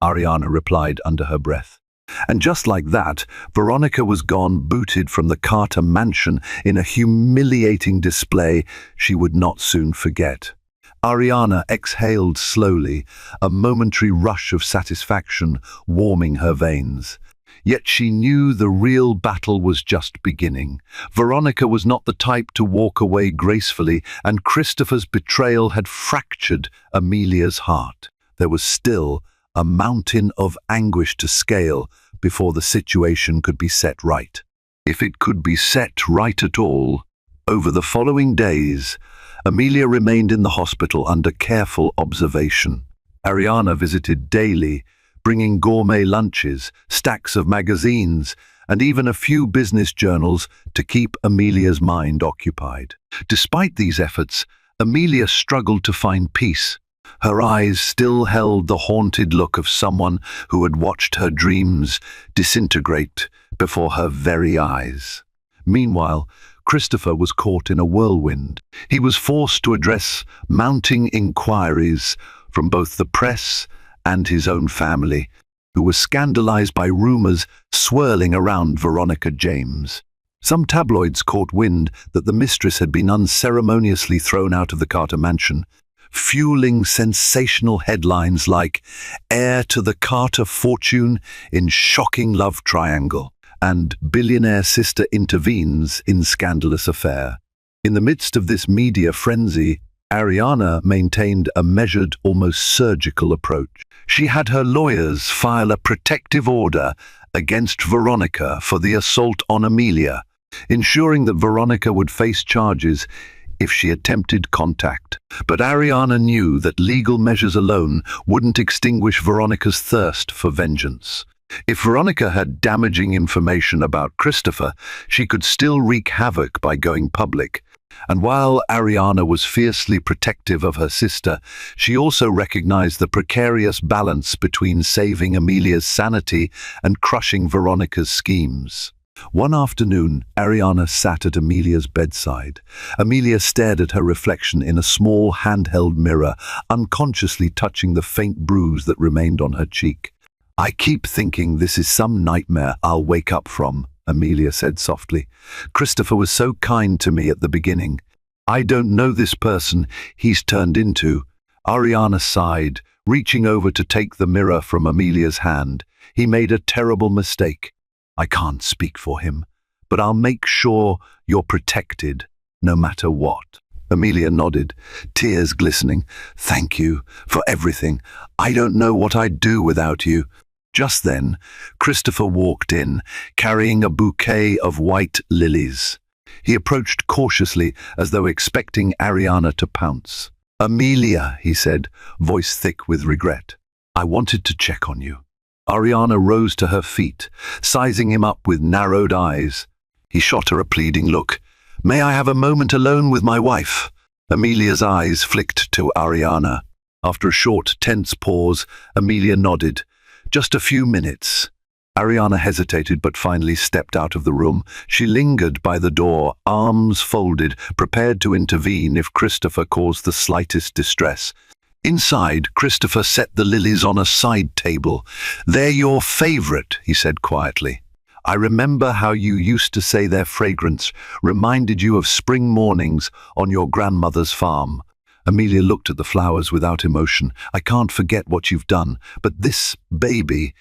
Ariana replied under her breath. And just like that, Veronica was gone, booted from the Carter mansion in a humiliating display she would not soon forget. Ariana exhaled slowly, a momentary rush of satisfaction warming her veins. Yet she knew the real battle was just beginning. Veronica was not the type to walk away gracefully, and Christopher's betrayal had fractured Amelia's heart. There was still a mountain of anguish to scale before the situation could be set right. If it could be set right at all. Over the following days, Amelia remained in the hospital under careful observation. Ariana visited daily, bringing gourmet lunches, stacks of magazines, and even a few business journals to keep Amelia's mind occupied. Despite these efforts, Amelia struggled to find peace. Her eyes still held the haunted look of someone who had watched her dreams disintegrate before her very eyes. Meanwhile, Christopher was caught in a whirlwind. He was forced to address mounting inquiries from both the press and his own family, who were scandalized by rumors swirling around Veronica James. Some tabloids caught wind that the mistress had been unceremoniously thrown out of the Carter mansion, fueling sensational headlines like "Heir to the Carter fortune in shocking love triangle" and "Billionaire sister intervenes in scandalous affair." In the midst of this media frenzy, Ariana maintained a measured, almost surgical approach. She had her lawyers file a protective order against Veronica for the assault on Amelia, ensuring that Veronica would face charges if she attempted contact. But Ariana knew that legal measures alone wouldn't extinguish Veronica's thirst for vengeance. If Veronica had damaging information about Christopher, she could still wreak havoc by going public. And while Ariana was fiercely protective of her sister, she also recognized the precarious balance between saving Amelia's sanity and crushing Veronica's schemes. One afternoon, Ariana sat at Amelia's bedside. Amelia stared at her reflection in a small handheld mirror, unconsciously touching the faint bruise that remained on her cheek. "I keep thinking this is some nightmare I'll wake up from," Amelia said softly. "Christopher was so kind to me at the beginning. I don't know this person he's turned into." Ariana sighed, reaching over to take the mirror from Amelia's hand. "He made a terrible mistake. I can't speak for him, but I'll make sure you're protected, no matter what." Amelia nodded, tears glistening. "Thank you for everything. I don't know what I'd do without you." Just then, Christopher walked in, carrying a bouquet of white lilies. He approached cautiously, as though expecting Ariana to pounce. "Amelia," he said, voice thick with regret, "I wanted to check on you." Ariana rose to her feet, sizing him up with narrowed eyes. He shot her a pleading look. "May I have a moment alone with my wife?" Amelia's eyes flicked to Ariana. After a short, tense pause, Amelia nodded. "Just a few minutes." Ariana hesitated but finally stepped out of the room. She lingered by the door, arms folded, prepared to intervene if Christopher caused the slightest distress. Inside, Christopher set the lilies on a side table. "They're your favorite," he said quietly. "I remember how you used to say their fragrance reminded you of spring mornings on your grandmother's farm." Amelia looked at the flowers without emotion. "I can't forget what you've done, but this baby,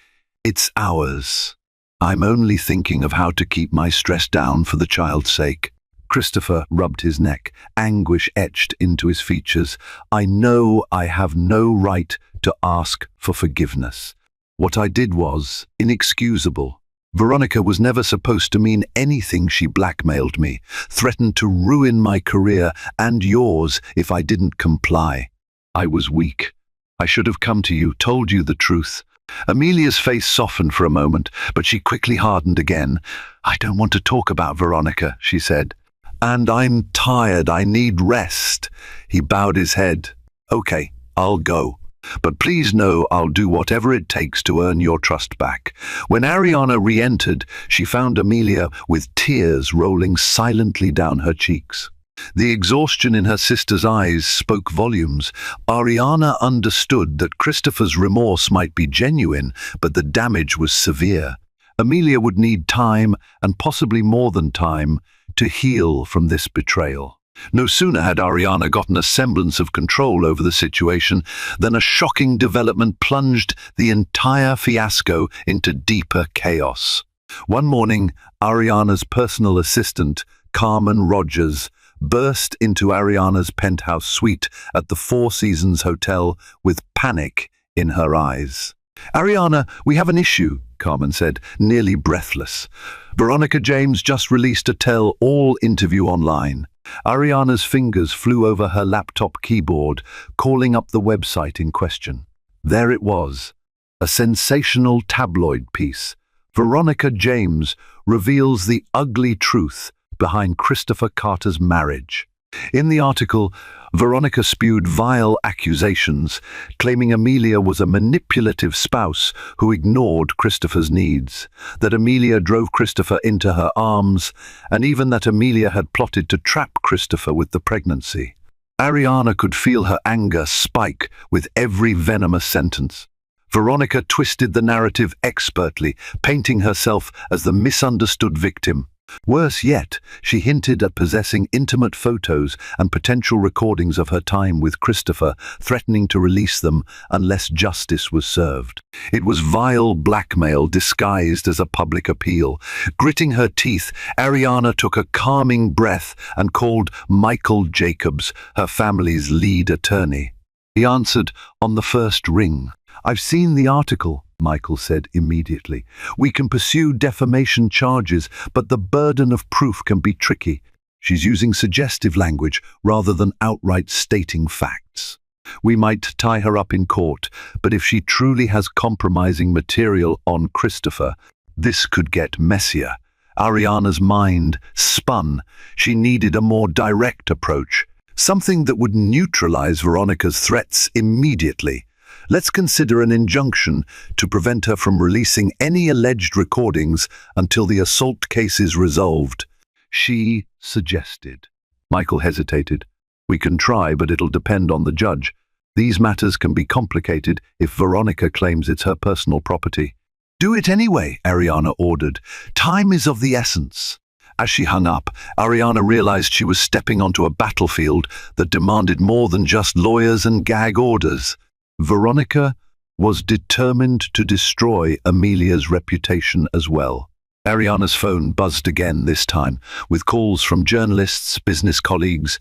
it's ours. I'm only thinking of how to keep my stress down for the child's sake." Christopher rubbed his neck, anguish etched into his features. "I know I have no right to ask for forgiveness. What I did was inexcusable. Veronica was never supposed to mean anything. She blackmailed me, threatened to ruin my career and yours if I didn't comply. I was weak. I should have come to you, told you the truth." Amelia's face softened for a moment, but she quickly hardened again. "I don't want to talk about Veronica," she said. "And I'm tired. I need rest." He bowed his head. "Okay, I'll go. But please know I'll do whatever it takes to earn your trust back." When Ariana re-entered, she found Amelia with tears rolling silently down her cheeks. The exhaustion in her sister's eyes spoke volumes. Ariana understood that Christopher's remorse might be genuine, but the damage was severe. Amelia would need time, and possibly more than time, to heal from this betrayal. No sooner had Ariana gotten a semblance of control over the situation than a shocking development plunged the entire fiasco into deeper chaos. One morning, Ariana's personal assistant, Carmen Rogers, burst into Ariana's penthouse suite at the Four Seasons Hotel with panic in her eyes. "Ariana, we have an issue," Carmen said, nearly breathless. "Veronica James just released a tell-all interview online." Ariana's fingers flew over her laptop keyboard, calling up the website in question. There it was, a sensational tabloid piece. Veronica James reveals the ugly truth behind Christopher Carter's marriage. In the article, Veronica spewed vile accusations, claiming Amelia was a manipulative spouse who ignored Christopher's needs, that Amelia drove Christopher into her arms, and even that Amelia had plotted to trap Christopher with the pregnancy. Ariana could feel her anger spike with every venomous sentence. Veronica twisted the narrative expertly, painting herself as the misunderstood victim. Worse yet, she hinted at possessing intimate photos and potential recordings of her time with Christopher, threatening to release them unless justice was served. It was vile blackmail disguised as a public appeal. Gritting her teeth, Ariana took a calming breath and called Michael Jacobs, her family's lead attorney. He answered on the first ring. "I've seen the article," Michael said immediately. "We can pursue defamation charges, but the burden of proof can be tricky. She's using suggestive language rather than outright stating facts. We might tie her up in court, but if she truly has compromising material on Christopher, this could get messier." Ariana's mind spun. She needed a more direct approach, something that would neutralize Veronica's threats immediately. "Let's consider an injunction to prevent her from releasing any alleged recordings until the assault case is resolved," she suggested. Michael hesitated. "We can try, but it'll depend on the judge. These matters can be complicated if Veronica claims it's her personal property." "Do it anyway," Ariana ordered. "Time is of the essence." As she hung up, Ariana realized she was stepping onto a battlefield that demanded more than just lawyers and gag orders. Veronica was determined to destroy Amelia's reputation as well. Ariana's phone buzzed again this time, with calls from journalists, business colleagues,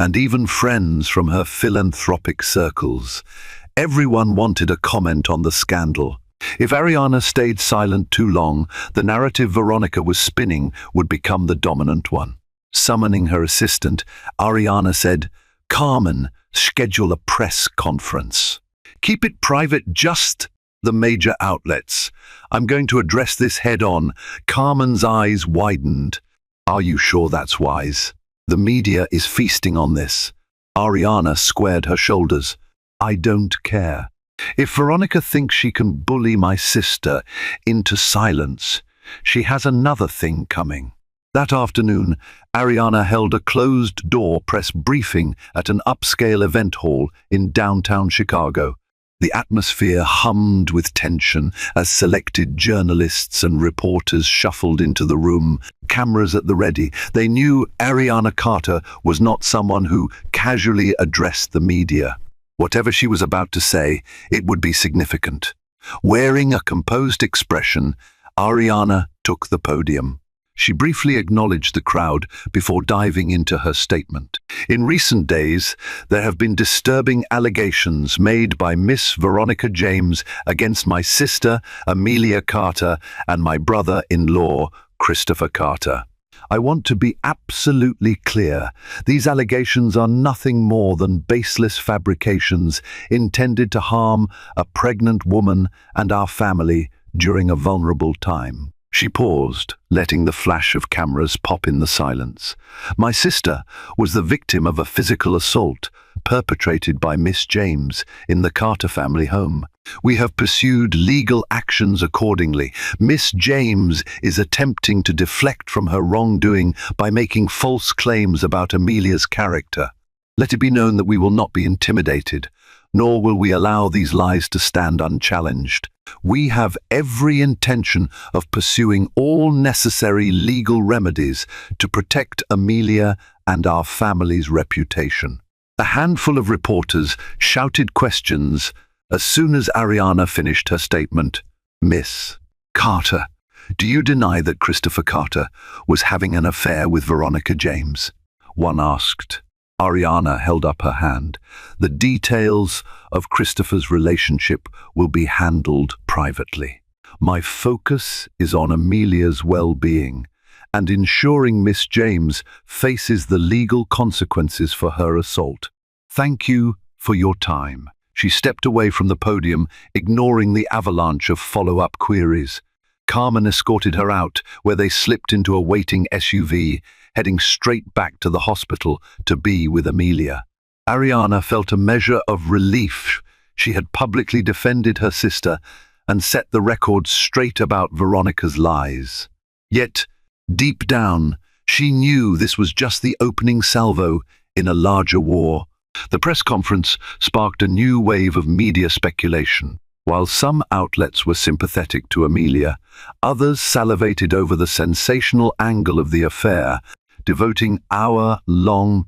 and even friends from her philanthropic circles. Everyone wanted a comment on the scandal. If Ariana stayed silent too long, the narrative Veronica was spinning would become the dominant one. Summoning her assistant, Ariana said, "Carmen, schedule a press conference. Keep it private, just the major outlets. I'm going to address this head-on." Carmen's eyes widened. "Are you sure that's wise? The media is feasting on this." Ariana squared her shoulders. "I don't care. If Veronica thinks she can bully my sister into silence, she has another thing coming. That afternoon, Ariana held a closed-door press briefing at an upscale event hall in downtown Chicago. The atmosphere hummed with tension as selected journalists and reporters shuffled into the room, cameras at the ready. They knew Ariana Carter was not someone who casually addressed the media. Whatever she was about to say, it would be significant. Wearing a composed expression, Ariana took the podium. She briefly acknowledged the crowd before diving into her statement. In recent days, there have been disturbing allegations made by Miss Veronica James against my sister, Amelia Carter, and my brother-in-law, Christopher Carter. I want to be absolutely clear. These allegations are nothing more than baseless fabrications intended to harm a pregnant woman and our family during a vulnerable time. She paused, letting the flash of cameras pop in the silence. My sister was the victim of a physical assault perpetrated by Miss James in the Carter family home. We have pursued legal actions accordingly. Miss James is attempting to deflect from her wrongdoing by making false claims about Amelia's character. Let it be known that we will not be intimidated, nor will we allow these lies to stand unchallenged. We have every intention of pursuing all necessary legal remedies to protect Amelia and our family's reputation. A handful of reporters shouted questions as soon as Ariana finished her statement. Miss Carter, do you deny that Christopher Carter was having an affair with Veronica James? One asked. Ariana held up her hand. The details of Christopher's relationship will be handled privately. My focus is on Amelia's well-being and ensuring Miss James faces the legal consequences for her assault. Thank you for your time. She stepped away from the podium, ignoring the avalanche of follow-up queries. Carmen escorted her out, where they slipped into a waiting SUV, heading straight back to the hospital to be with Amelia. Ariana felt a measure of relief. She had publicly defended her sister and set the record straight about Veronica's lies. Yet, deep down, she knew this was just the opening salvo in a larger war. The press conference sparked a new wave of media speculation. While some outlets were sympathetic to Amelia, others salivated over the sensational angle of the affair, devoting hour-long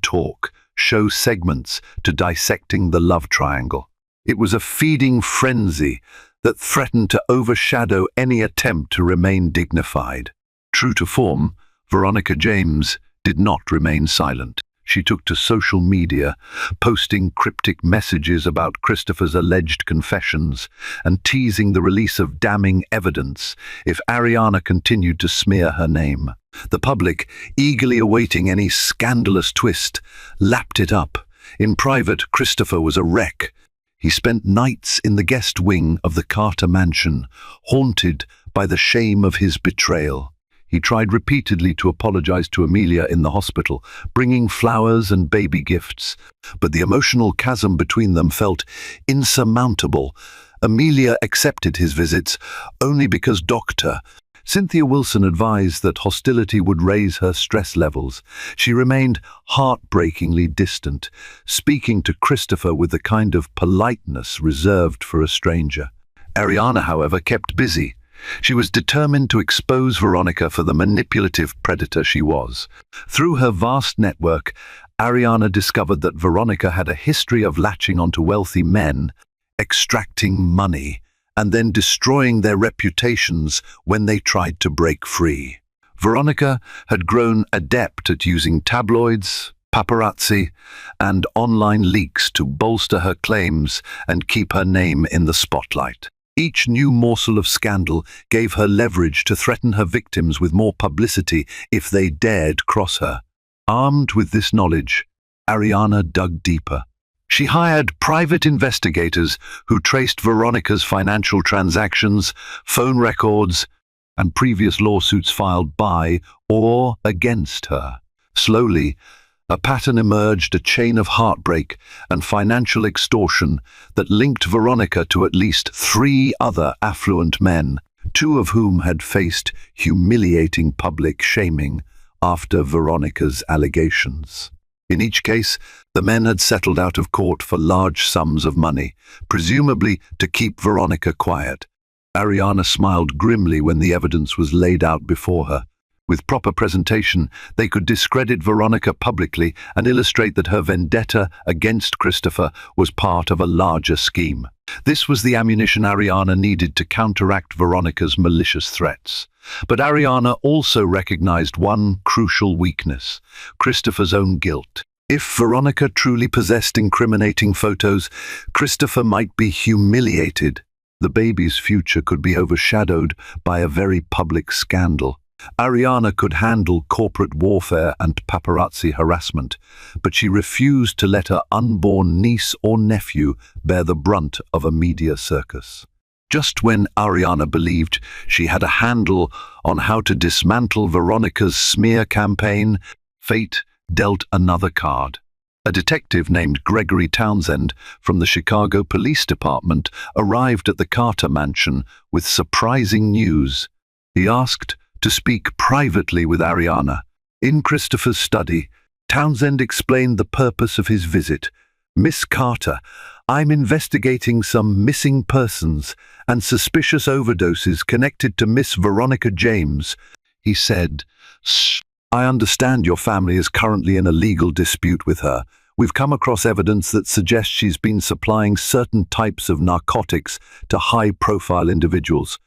show segments to dissecting the love triangle. It was a feeding frenzy that threatened to overshadow any attempt to remain dignified. True to form, Veronica James did not remain silent. She took to social media, posting cryptic messages about Christopher's alleged confessions and teasing the release of damning evidence if Ariana continued to smear her name. The public, eagerly awaiting any scandalous twist, lapped it up. In private, Christopher was a wreck. He spent nights in the guest wing of the Carter mansion, haunted by the shame of his betrayal. He tried repeatedly to apologize to Amelia in the hospital, bringing flowers and baby gifts, but the emotional chasm between them felt insurmountable. Amelia accepted his visits only because Dr. Cynthia Wilson advised that hostility would raise her stress levels. She remained heartbreakingly distant, speaking to Christopher with the kind of politeness reserved for a stranger. Ariana, however, kept busy. She was determined to expose Veronica for the manipulative predator she was. Through her vast network, Ariana discovered that Veronica had a history of latching onto wealthy men, extracting money, and then destroying their reputations when they tried to break free. Veronica had grown adept at using tabloids, paparazzi, and online leaks to bolster her claims and keep her name in the spotlight. Each new morsel of scandal gave her leverage to threaten her victims with more publicity if they dared cross her. Armed with this knowledge, Ariana dug deeper. She hired private investigators who traced Veronica's financial transactions, phone records, and previous lawsuits filed by or against her. Slowly, A pattern emerged, a chain of heartbreak and financial extortion that linked Veronica to at least 3 other affluent men, 2 of whom had faced humiliating public shaming after Veronica's allegations. In each case, the men had settled out of court for large sums of money, presumably to keep Veronica quiet. Ariana smiled grimly when the evidence was laid out before her. With proper presentation, they could discredit Veronica publicly and illustrate that her vendetta against Christopher was part of a larger scheme. This was the ammunition Ariana needed to counteract Veronica's malicious threats. But Ariana also recognized one crucial weakness: Christopher's own guilt. If Veronica truly possessed incriminating photos, Christopher might be humiliated. The baby's future could be overshadowed by a very public scandal. Ariana could handle corporate warfare and paparazzi harassment, but she refused to let her unborn niece or nephew bear the brunt of a media circus. Just when Ariana believed she had a handle on how to dismantle Veronica's smear campaign, fate dealt another card. A detective named Gregory Townsend from the Chicago Police Department arrived at the Carter mansion with surprising news. He asked to speak privately with Ariana. In Christopher's study, Townsend explained the purpose of his visit. "Miss Carter, I'm investigating some missing persons and suspicious overdoses connected to Miss Veronica James," he said. "I understand your family is currently in a legal dispute with her. We've come across evidence that suggests she's been supplying certain types of narcotics to high-profile individuals.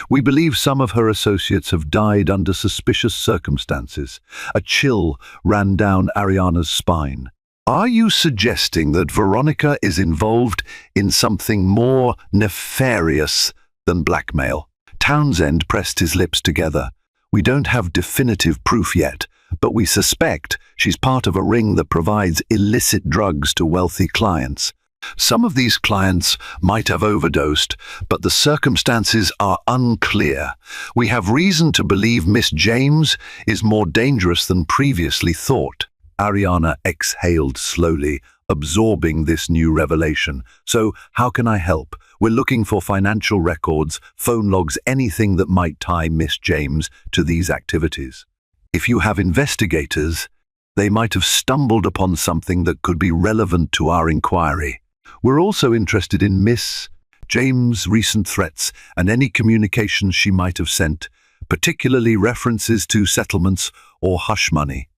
We believe some of her associates have died under suspicious circumstances." A chill ran down Ariana's spine. "Are you suggesting that Veronica is involved in something more nefarious than blackmail?" Townsend pressed his lips together. "We don't have definitive proof yet, but we suspect she's part of a ring that provides illicit drugs to wealthy clients. Some of these clients might have overdosed, but the circumstances are unclear. We have reason to believe Miss James is more dangerous than previously thought." Ariana exhaled slowly, absorbing this new revelation. "So, how can I help? We're looking for financial records, phone logs, anything that might tie Miss James to these activities. If you have investigators, they might have stumbled upon something that could be relevant to our inquiry. We're also interested in Miss James' recent threats and any communications she might have sent, particularly references to settlements or hush money."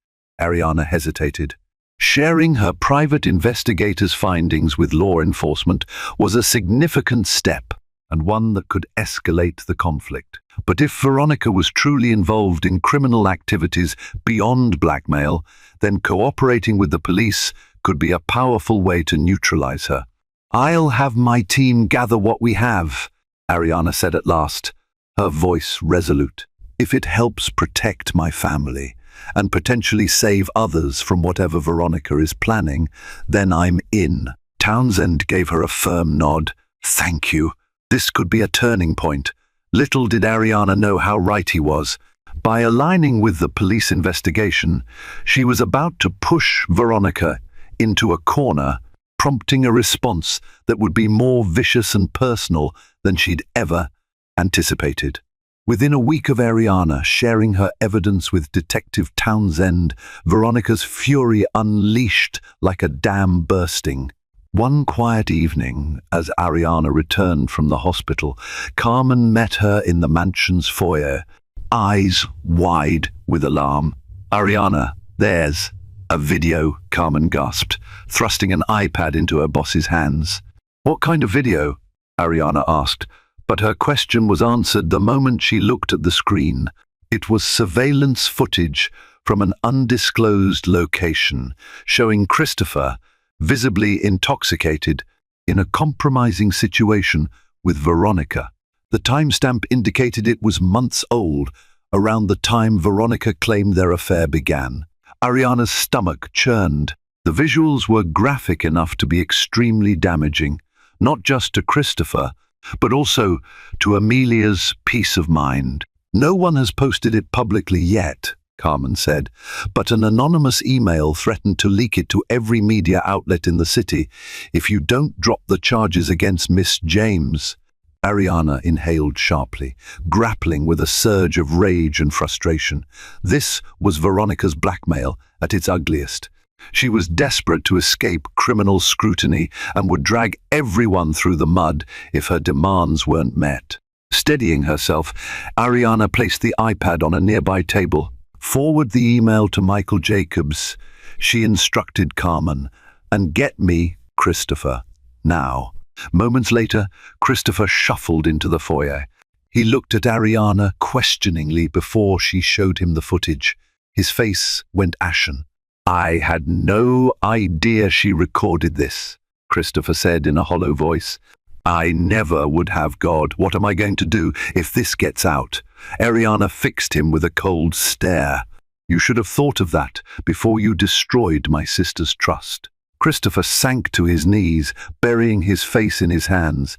Ariana hesitated. Sharing her private investigators' findings with law enforcement was a significant step, and one that could escalate the conflict. But if Veronica was truly involved in criminal activities beyond blackmail, then cooperating with the police could be a powerful way to neutralize her. "I'll have my team gather what we have," Ariana said at last, her voice resolute. "If it helps protect my family and potentially save others from whatever Veronica is planning, then I'm in." Townsend gave her a firm nod. "Thank you. This could be a turning point." Little did Ariana know how right he was. By aligning with the police investigation, she was about to push Veronica into a corner, prompting a response that would be more vicious and personal than she'd ever anticipated. Within a week of Ariana sharing her evidence with Detective Townsend, Veronica's fury unleashed like a dam bursting. One quiet evening, as Ariana returned from the hospital, Carmen met her in the mansion's foyer, eyes wide with alarm. "Ariana, there's a video," Carmen gasped, thrusting an iPad into her boss's hands. "What kind of video?" Ariana asked, but her question was answered the moment she looked at the screen. It was surveillance footage from an undisclosed location, showing Christopher, visibly intoxicated, in a compromising situation with Veronica. The timestamp indicated it was months old, around the time Veronica claimed their affair began. Ariana's stomach churned. The visuals were graphic enough to be extremely damaging, not just to Christopher, but also to Amelia's peace of mind. No one has posted it publicly yet, Carmen said, but an anonymous email threatened to leak it to every media outlet in the city if you don't drop the charges against Miss James. Ariana inhaled sharply, grappling with a surge of rage and frustration. This was Veronica's blackmail at its ugliest. She was desperate to escape criminal scrutiny and would drag everyone through the mud if her demands weren't met. Steadying herself, Ariana placed the iPad on a nearby table. "Forward the email to Michael Jacobs," she instructed Carmen, "and get me Christopher, now." Moments later, Christopher shuffled into the foyer. He looked at Ariana questioningly before she showed him the footage. His face went ashen. "I had no idea she recorded this," Christopher said in a hollow voice. "I never would have. God, what am I going to do if this gets out?" Ariana fixed him with a cold stare. "You should have thought of that before you destroyed my sister's trust." Christopher sank to his knees, burying his face in his hands.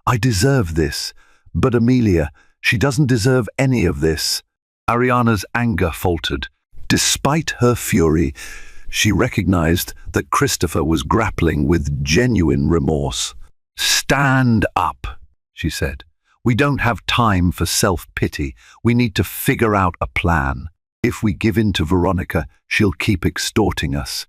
"I deserve this, but Amelia, she doesn't deserve any of this." Ariana's anger faltered. Despite her fury, she recognized that Christopher was grappling with genuine remorse. "Stand up," she said. "We don't have time for self-pity. We need to figure out a plan. If we give in to Veronica, she'll keep extorting us.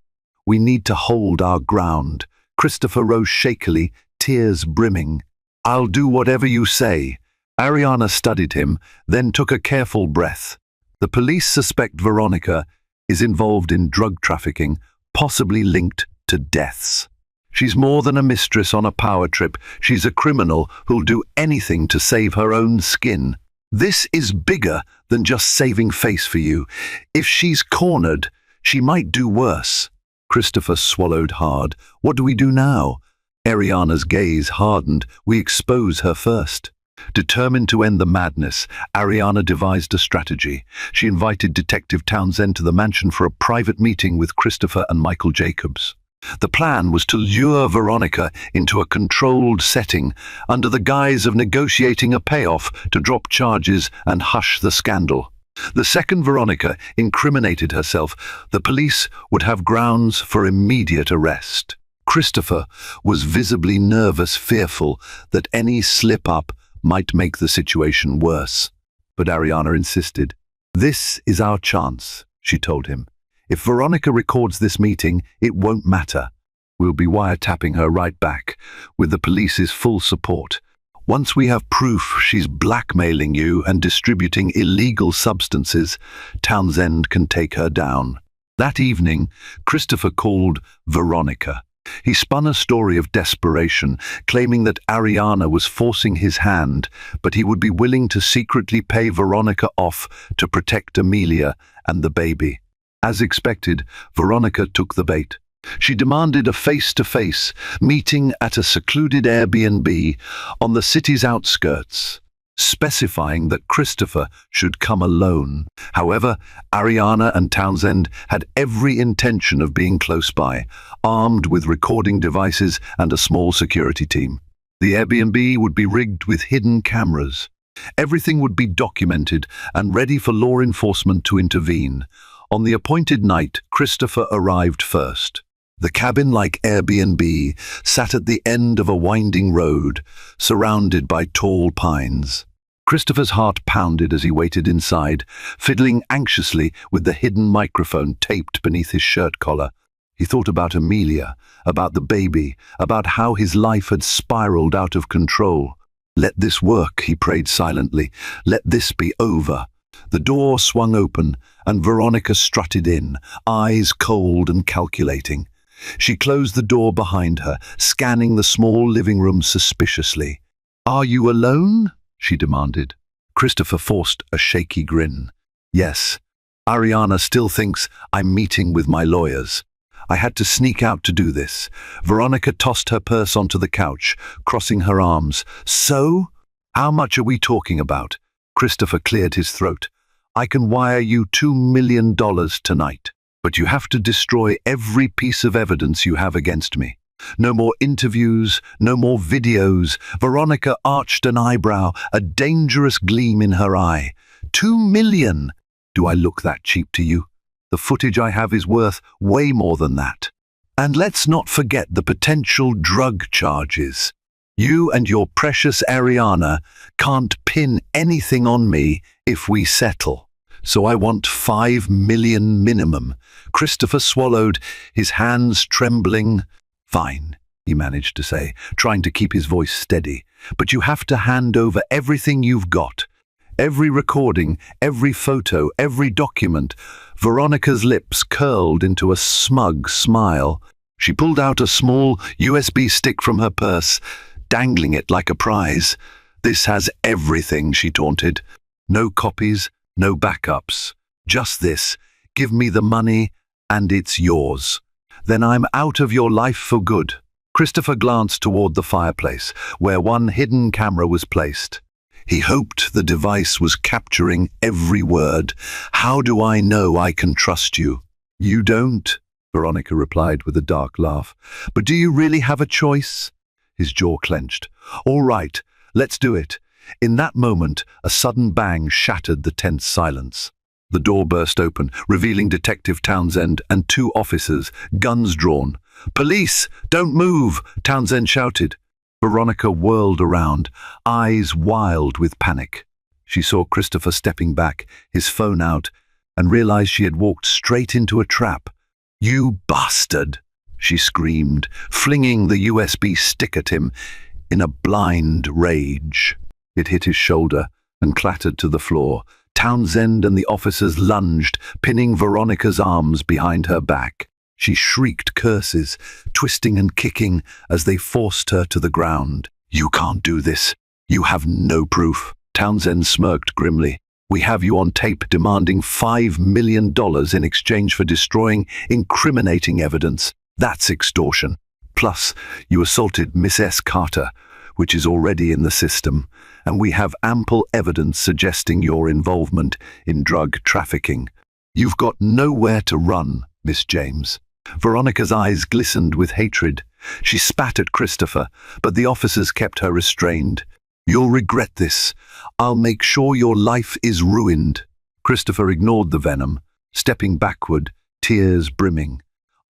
We need to hold our ground." Christopher rose shakily, tears brimming. "I'll do whatever you say." Ariana studied him, then took a careful breath. "The police suspect Veronica is involved in drug trafficking, possibly linked to deaths. She's more than a mistress on a power trip. She's a criminal who'll do anything to save her own skin. This is bigger than just saving face for you. If she's cornered, she might do worse." Christopher swallowed hard. "What do we do now?" Ariana's gaze hardened. "We expose her first." Determined to end the madness, Ariana devised a strategy. She invited Detective Townsend to the mansion for a private meeting with Christopher and Michael Jacobs. The plan was to lure Veronica into a controlled setting under the guise of negotiating a payoff to drop charges and hush the scandal. The second Veronica incriminated herself, the police would have grounds for immediate arrest. Christopher was visibly nervous, fearful that any slip-up might make the situation worse. But Ariana insisted. "This is our chance," she told him. "If Veronica records this meeting, it won't matter. We'll be wiretapping her right back, with the police's full support. Once we have proof she's blackmailing you and distributing illegal substances, Townsend can take her down." That evening, Christopher called Veronica. He spun a story of desperation, claiming that Ariana was forcing his hand, but he would be willing to secretly pay Veronica off to protect Amelia and the baby. As expected, Veronica took the bait. She demanded a face-to-face meeting at a secluded Airbnb on the city's outskirts, specifying that Christopher should come alone. However, Ariana and Townsend had every intention of being close by, armed with recording devices and a small security team. The Airbnb would be rigged with hidden cameras. Everything would be documented and ready for law enforcement to intervene. On the appointed night, Christopher arrived first. The cabin-like Airbnb sat at the end of a winding road, surrounded by tall pines. Christopher's heart pounded as he waited inside, fiddling anxiously with the hidden microphone taped beneath his shirt collar. He thought about Amelia, about the baby, about how his life had spiraled out of control. "Let this work," he prayed silently. "Let this be over." The door swung open, and Veronica strutted in, eyes cold and calculating. She closed the door behind her, scanning the small living room suspiciously. "Are you alone?" she demanded. Christopher forced a shaky grin. "Yes. Ariana still thinks I'm meeting with my lawyers. I had to sneak out to do this." Veronica tossed her purse onto the couch, crossing her arms. "So? How much are we talking about?" Christopher cleared his throat. "I can wire you $2 million tonight. But you have to destroy every piece of evidence you have against me. No more interviews, no more videos." Veronica arched an eyebrow, a dangerous gleam in her eye. $2 million? Do I look that cheap to you? The footage I have is worth way more than that. And let's not forget the potential drug charges. You and your precious Ariana can't pin anything on me if we settle. So I want 5 million minimum. Christopher swallowed, his hands trembling. Fine, he managed to say, trying to keep his voice steady. But you have to hand over everything you've got. Every recording, every photo, every document. Veronica's lips curled into a smug smile. She pulled out a small USB stick from her purse, dangling it like a prize. This has everything, she taunted. No copies, no backups. Just this. Give me the money, and it's yours. Then I'm out of your life for good. Christopher glanced toward the fireplace, where one hidden camera was placed. He hoped the device was capturing every word. How do I know I can trust you? You don't, Veronica replied with a dark laugh. But do you really have a choice? His jaw clenched. All right, let's do it. In that moment, a sudden bang shattered the tense silence. The door burst open, revealing Detective Townsend and 2 officers, guns drawn. Police! Don't move! Townsend shouted. Veronica whirled around, eyes wild with panic. She saw Christopher stepping back, his phone out, and realized she had walked straight into a trap. You bastard! She screamed, flinging the USB stick at him in a blind rage. It hit his shoulder and clattered to the floor. Townsend and the officers lunged, pinning Veronica's arms behind her back. She shrieked curses, twisting and kicking as they forced her to the ground. You can't do this. You have no proof. Townsend smirked grimly. We have you on tape demanding $5 million in exchange for destroying incriminating evidence. That's extortion. Plus, you assaulted Miss S. Carter, which is already in the system, and we have ample evidence suggesting your involvement in drug trafficking. You've got nowhere to run, Miss James. Veronica's eyes glistened with hatred. She spat at Christopher, but the officers kept her restrained. You'll regret this. I'll make sure your life is ruined. Christopher ignored the venom, stepping backward, tears brimming.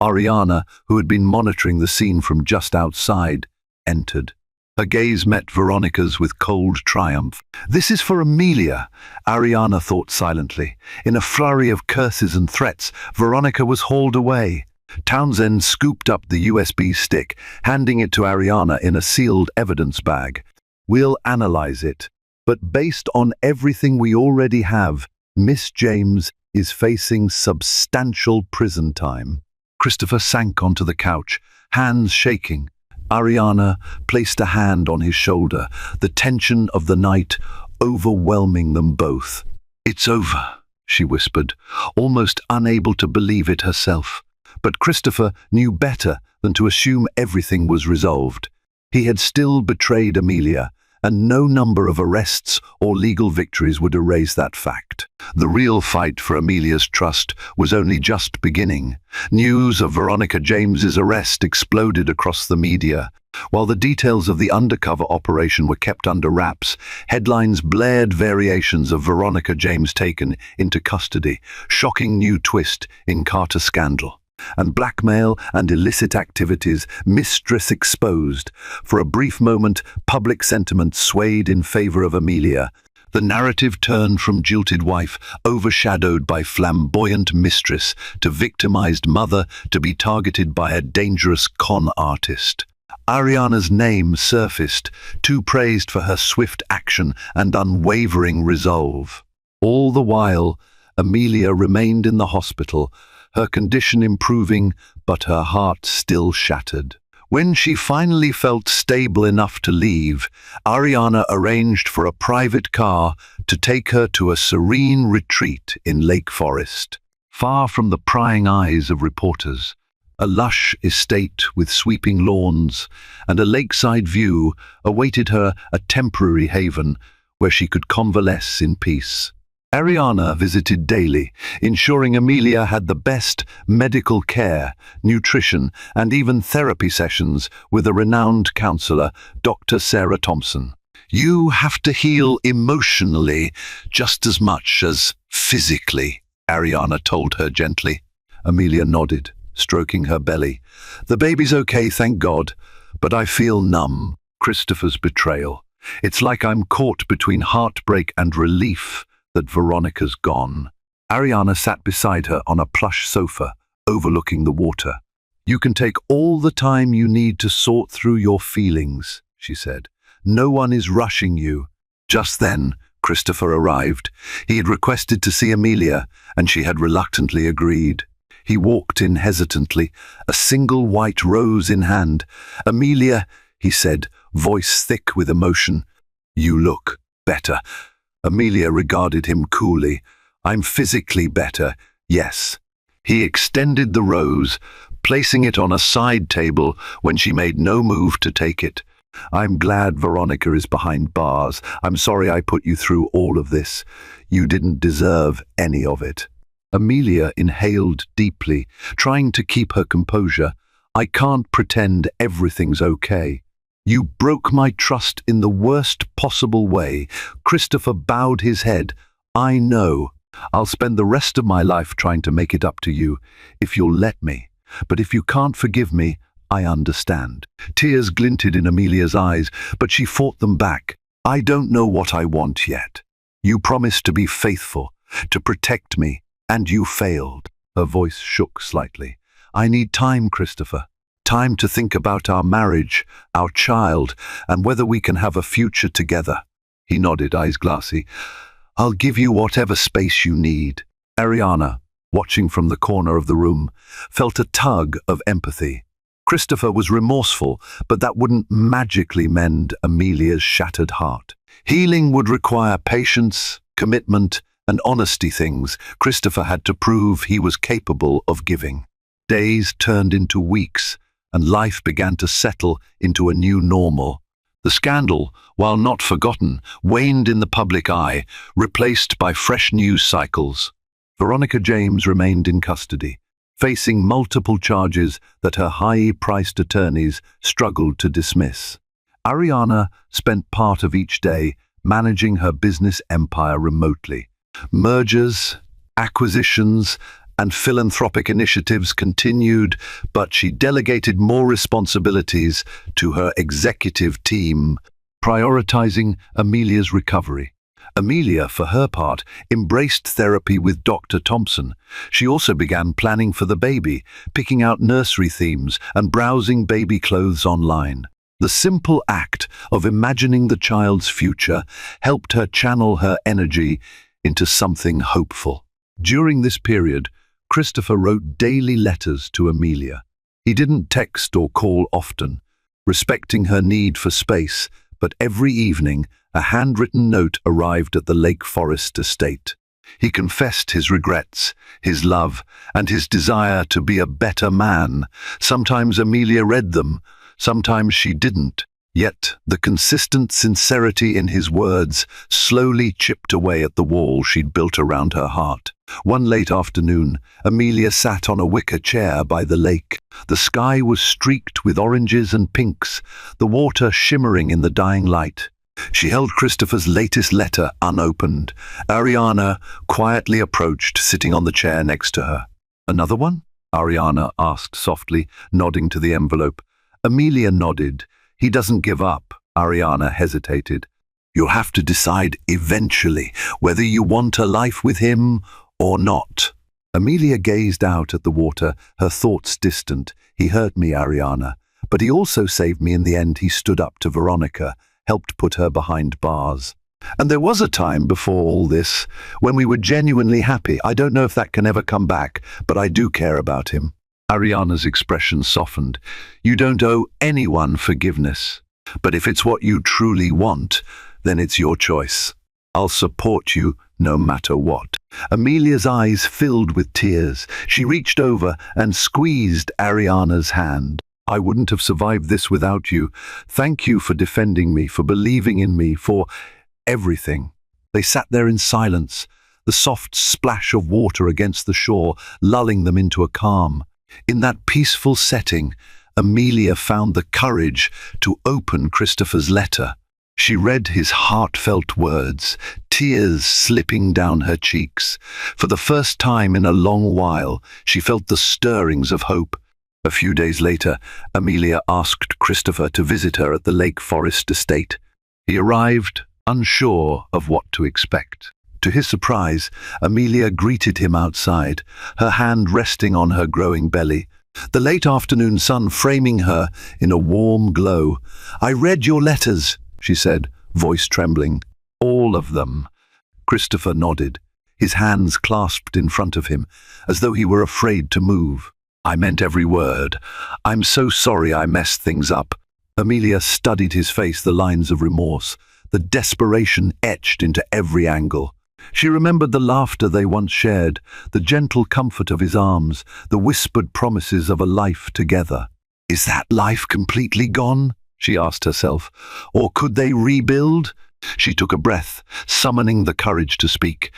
Ariana, who had been monitoring the scene from just outside, entered. Her gaze met Veronica's with cold triumph. This is for Amelia, Ariana thought silently. In a flurry of curses and threats, Veronica was hauled away. Townsend scooped up the USB stick, handing it to Ariana in a sealed evidence bag. We'll analyze it, but based on everything we already have, Miss James is facing substantial prison time. Christopher sank onto the couch, hands shaking. Ariana placed a hand on his shoulder, the tension of the night overwhelming them both. It's over, she whispered, almost unable to believe it herself. But Christopher knew better than to assume everything was resolved. He had still betrayed Amelia, and no number of arrests or legal victories would erase that fact. The real fight for Amelia's trust was only just beginning. News of Veronica James's arrest exploded across the media. While the details of the undercover operation were kept under wraps, headlines blared variations of Veronica James taken into custody, shocking new twist in Carter scandal. And blackmail and illicit activities, mistress exposed. For a brief moment, public sentiment swayed in favor of Amelia. The narrative turned from jilted wife, overshadowed by flamboyant mistress, to victimized mother, to be targeted by a dangerous con artist. Ariana's name surfaced, too praised for her swift action and unwavering resolve. All the while, Amelia remained in the hospital, her condition improving, but her heart still shattered. When she finally felt stable enough to leave, Ariana arranged for a private car to take her to a serene retreat in Lake Forest, far from the prying eyes of reporters. A lush estate with sweeping lawns and a lakeside view awaited her, a temporary haven where she could convalesce in peace. Ariana visited daily, ensuring Amelia had the best medical care, nutrition, and even therapy sessions with a renowned counselor, Dr. Sarah Thompson. You have to heal emotionally just as much as physically, Ariana told her gently. Amelia nodded, stroking her belly. The baby's okay, thank God, but I feel numb. Christopher's betrayal. It's like I'm caught between heartbreak and relief that Veronica's gone. Ariana sat beside her on a plush sofa, overlooking the water. You can take all the time you need to sort through your feelings, she said. No one is rushing you. Just then, Christopher arrived. He had requested to see Amelia, and she had reluctantly agreed. He walked in hesitantly, a single white rose in hand. Amelia, he said, voice thick with emotion. You look better. Amelia regarded him coolly. I'm physically better, yes. He extended the rose, placing it on a side table when she made no move to take it. I'm glad Veronica is behind bars. I'm sorry I put you through all of this. You didn't deserve any of it. Amelia inhaled deeply, trying to keep her composure. I can't pretend everything's okay. You broke my trust in the worst possible way. Christopher bowed his head. I know. I'll spend the rest of my life trying to make it up to you, if you'll let me. But if you can't forgive me, I understand. Tears glinted in Amelia's eyes, but she fought them back. I don't know what I want yet. You promised to be faithful, to protect me, and you failed. Her voice shook slightly. I need time, Christopher. Time to think about our marriage, our child, and whether we can have a future together. He nodded, eyes glassy. I'll give you whatever space you need. Ariana, watching from the corner of the room, felt a tug of empathy. Christopher was remorseful, but that wouldn't magically mend Amelia's shattered heart. Healing would require patience, commitment, and honesty, things Christopher had to prove he was capable of giving. Days turned into weeks, and life began to settle into a new normal. The scandal, while not forgotten, waned in the public eye, replaced by fresh news cycles. Veronica James remained in custody, facing multiple charges that her high-priced attorneys struggled to dismiss. Ariana spent part of each day managing her business empire remotely. Mergers, acquisitions, and philanthropic initiatives continued, but she delegated more responsibilities to her executive team, prioritizing Amelia's recovery. Amelia, for her part, embraced therapy with Dr. Thompson. She also began planning for the baby, picking out nursery themes and browsing baby clothes online. The simple act of imagining the child's future helped her channel her energy into something hopeful. During this period, Christopher wrote daily letters to Amelia. He didn't text or call often, respecting her need for space, but every evening a handwritten note arrived at the Lake Forest estate. He confessed his regrets, his love, and his desire to be a better man. Sometimes Amelia read them, sometimes she didn't. Yet the consistent sincerity in his words slowly chipped away at the wall she'd built around her heart. One late afternoon, Amelia sat on a wicker chair by the lake. The sky was streaked with oranges and pinks, the water shimmering in the dying light. She held Christopher's latest letter unopened. Ariana quietly approached, sitting on the chair next to her. Another one? Ariana asked softly, nodding to the envelope. Amelia nodded. He doesn't give up. Ariana hesitated. You'll have to decide eventually whether you want a life with him or not. Amelia gazed out at the water, her thoughts distant. He hurt me, Ariana, but he also saved me in the end. He stood up to Veronica, helped put her behind bars. And there was a time before all this when we were genuinely happy. I don't know if that can ever come back, but I do care about him. Ariana's expression softened. You don't owe anyone forgiveness. But if it's what you truly want, then it's your choice. I'll support you no matter what. Amelia's eyes filled with tears. She reached over and squeezed Ariana's hand. I wouldn't have survived this without you. Thank you for defending me, for believing in me, for everything. They sat there in silence, the soft splash of water against the shore lulling them into a calm. In that peaceful setting, Amelia found the courage to open Christopher's letter. She read his heartfelt words, tears slipping down her cheeks. For the first time in a long while, she felt the stirrings of hope. A few days later, Amelia asked Christopher to visit her at the Lake Forest estate. He arrived, unsure of what to expect. To his surprise, Amelia greeted him outside, her hand resting on her growing belly, the late afternoon sun framing her in a warm glow. "I read your letters," she said, voice trembling. "All of them." Christopher nodded, his hands clasped in front of him, as though he were afraid to move. "I meant every word. I'm so sorry I messed things up." Amelia studied his face, the lines of remorse, the desperation etched into every angle. She remembered the laughter they once shared, the gentle comfort of his arms, the whispered promises of a life together. "Is that life completely gone?" she asked herself. "Or could they rebuild?" She took a breath, summoning the courage to speak.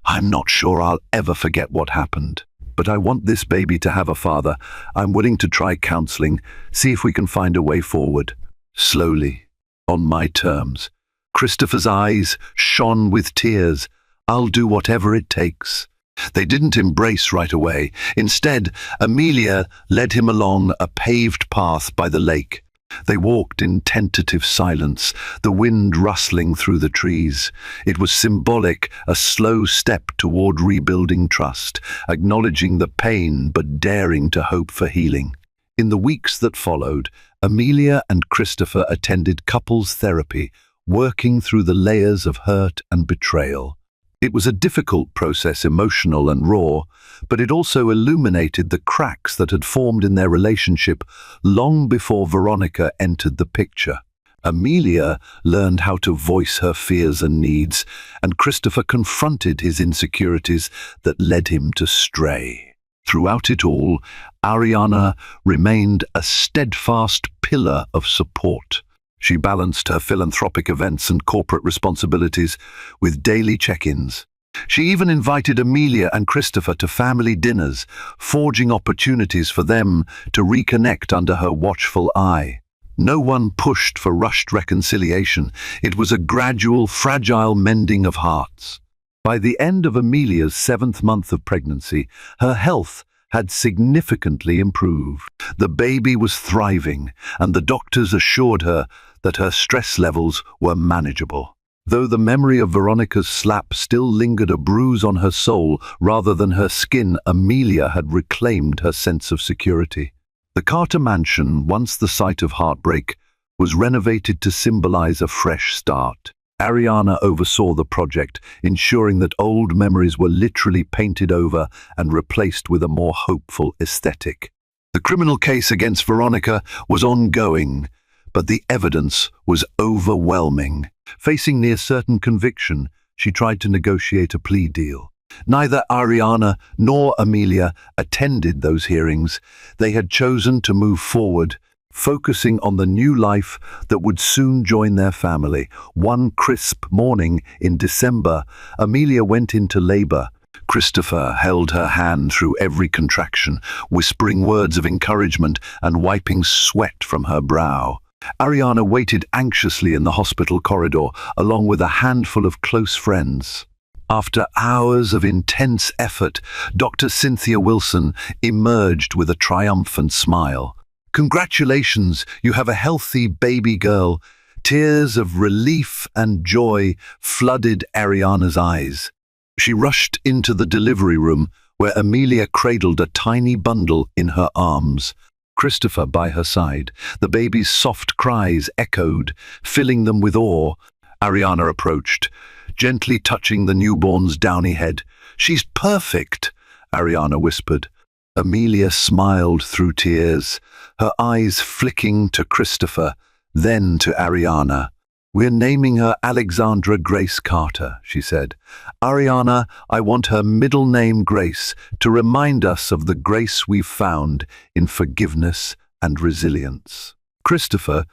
"I'm not sure I'll ever forget what happened. But I want this baby to have a father. I'm willing to try counseling, see if we can find a way forward. Slowly, on my terms." Christopher's eyes shone with tears. "I'll do whatever it takes." They didn't embrace right away. Instead, Amelia led him along a paved path by the lake. They walked in tentative silence, the wind rustling through the trees. It was symbolic, a slow step toward rebuilding trust, acknowledging the pain but daring to hope for healing. In the weeks that followed, Amelia and Christopher attended couples therapy, working through the layers of hurt and betrayal. It was a difficult process, emotional and raw, but it also illuminated the cracks that had formed in their relationship long before Veronica entered the picture. Amelia learned how to voice her fears and needs, and Christopher confronted his insecurities that led him to stray. Throughout it all, Ariana remained a steadfast pillar of support. She balanced her philanthropic events and corporate responsibilities with daily check-ins. She even invited Amelia and Christopher to family dinners, forging opportunities for them to reconnect under her watchful eye. No one pushed for rushed reconciliation. It was a gradual, fragile mending of hearts. By the end of Amelia's 7th month of pregnancy, her health had significantly improved. The baby was thriving, and the doctors assured her that her stress levels were manageable. Though the memory of Veronica's slap still lingered a bruise on her soul rather than her skin, Amelia had reclaimed her sense of security. The Carter mansion, once the site of heartbreak, was renovated to symbolize a fresh start. Ariana oversaw the project, ensuring that old memories were literally painted over and replaced with a more hopeful aesthetic. The criminal case against Veronica was ongoing, but the evidence was overwhelming. Facing near certain conviction, she tried to negotiate a plea deal. Neither Ariana nor Amelia attended those hearings. They had chosen to move forward, focusing on the new life that would soon join their family. One crisp morning in December, Amelia went into labor. Christopher held her hand through every contraction, whispering words of encouragement and wiping sweat from her brow. Ariana waited anxiously in the hospital corridor, along with a handful of close friends. After hours of intense effort, Dr. Cynthia Wilson emerged with a triumphant smile. "Congratulations, you have a healthy baby girl." Tears of relief and joy flooded Ariana's eyes. She rushed into the delivery room, where Amelia cradled a tiny bundle in her arms. Christopher by her side. The baby's soft cries echoed, filling them with awe. Ariana approached, gently touching the newborn's downy head. "She's perfect," Ariana whispered. Amelia smiled through tears, her eyes flicking to Christopher, then to Ariana. "We're naming her Alexandra Grace Carter," she said. "Ariana, I want her middle name Grace to remind us of the grace we've found in forgiveness and resilience." Christopher,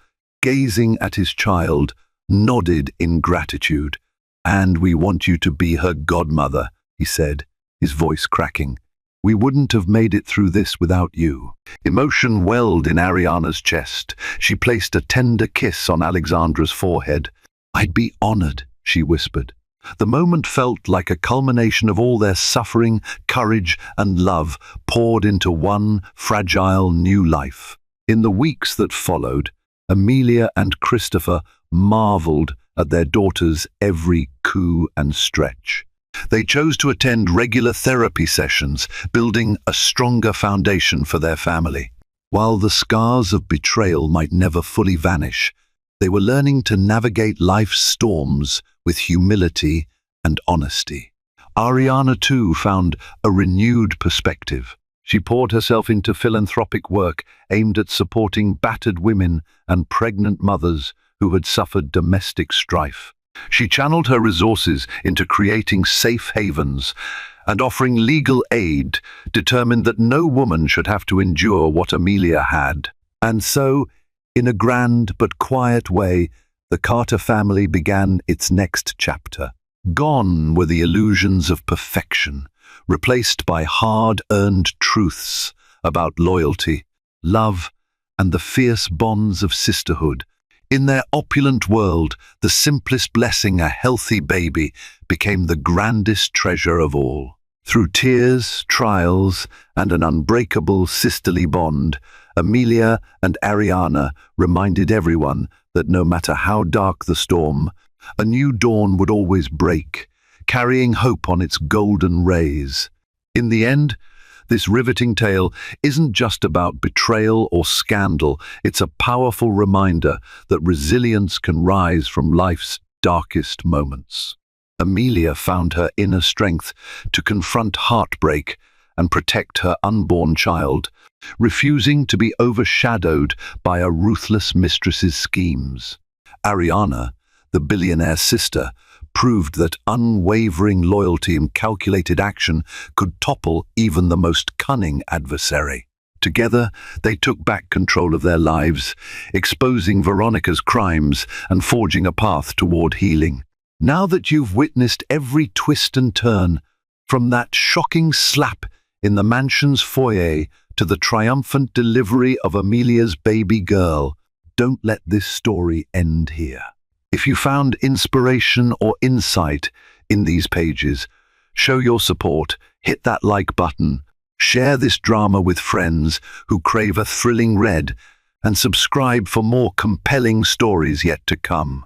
gazing at his child, nodded in gratitude. "And we want you to be her godmother," he said, his voice cracking. "We wouldn't have made it through this without you." Emotion welled in Ariana's chest. She placed a tender kiss on Alexandra's forehead. "I'd be honored," she whispered. The moment felt like a culmination of all their suffering, courage, and love poured into one fragile new life. In the weeks that followed, Amelia and Christopher marveled at their daughter's every coup and stretch. They chose to attend regular therapy sessions, building a stronger foundation for their family. While the scars of betrayal might never fully vanish, they were learning to navigate life's storms with humility and honesty. Ariana, too, found a renewed perspective. She poured herself into philanthropic work aimed at supporting battered women and pregnant mothers who had suffered domestic strife. She channeled her resources into creating safe havens and offering legal aid, determined that no woman should have to endure what Amelia had. And so, in a grand but quiet way, the Carter family began its next chapter. Gone were the illusions of perfection, replaced by hard-earned truths about loyalty, love, and the fierce bonds of sisterhood. In their opulent world, the simplest blessing, a healthy baby, became the grandest treasure of all. Through tears, trials, and an unbreakable sisterly bond, Amelia and Ariana reminded everyone that no matter how dark the storm, a new dawn would always break, carrying hope on its golden rays. In the end, this riveting tale isn't just about betrayal or scandal, it's a powerful reminder that resilience can rise from life's darkest moments. Amelia found her inner strength to confront heartbreak and protect her unborn child, refusing to be overshadowed by a ruthless mistress's schemes. Ariana, the billionaire's sister, proved that unwavering loyalty and calculated action could topple even the most cunning adversary. Together, they took back control of their lives, exposing Veronica's crimes and forging a path toward healing. Now that you've witnessed every twist and turn, from that shocking slap in the mansion's foyer to the triumphant delivery of Amelia's baby girl, don't let this story end here. If you found inspiration or insight in these pages, show your support, hit that like button, share this drama with friends who crave a thrilling read, and subscribe for more compelling stories yet to come.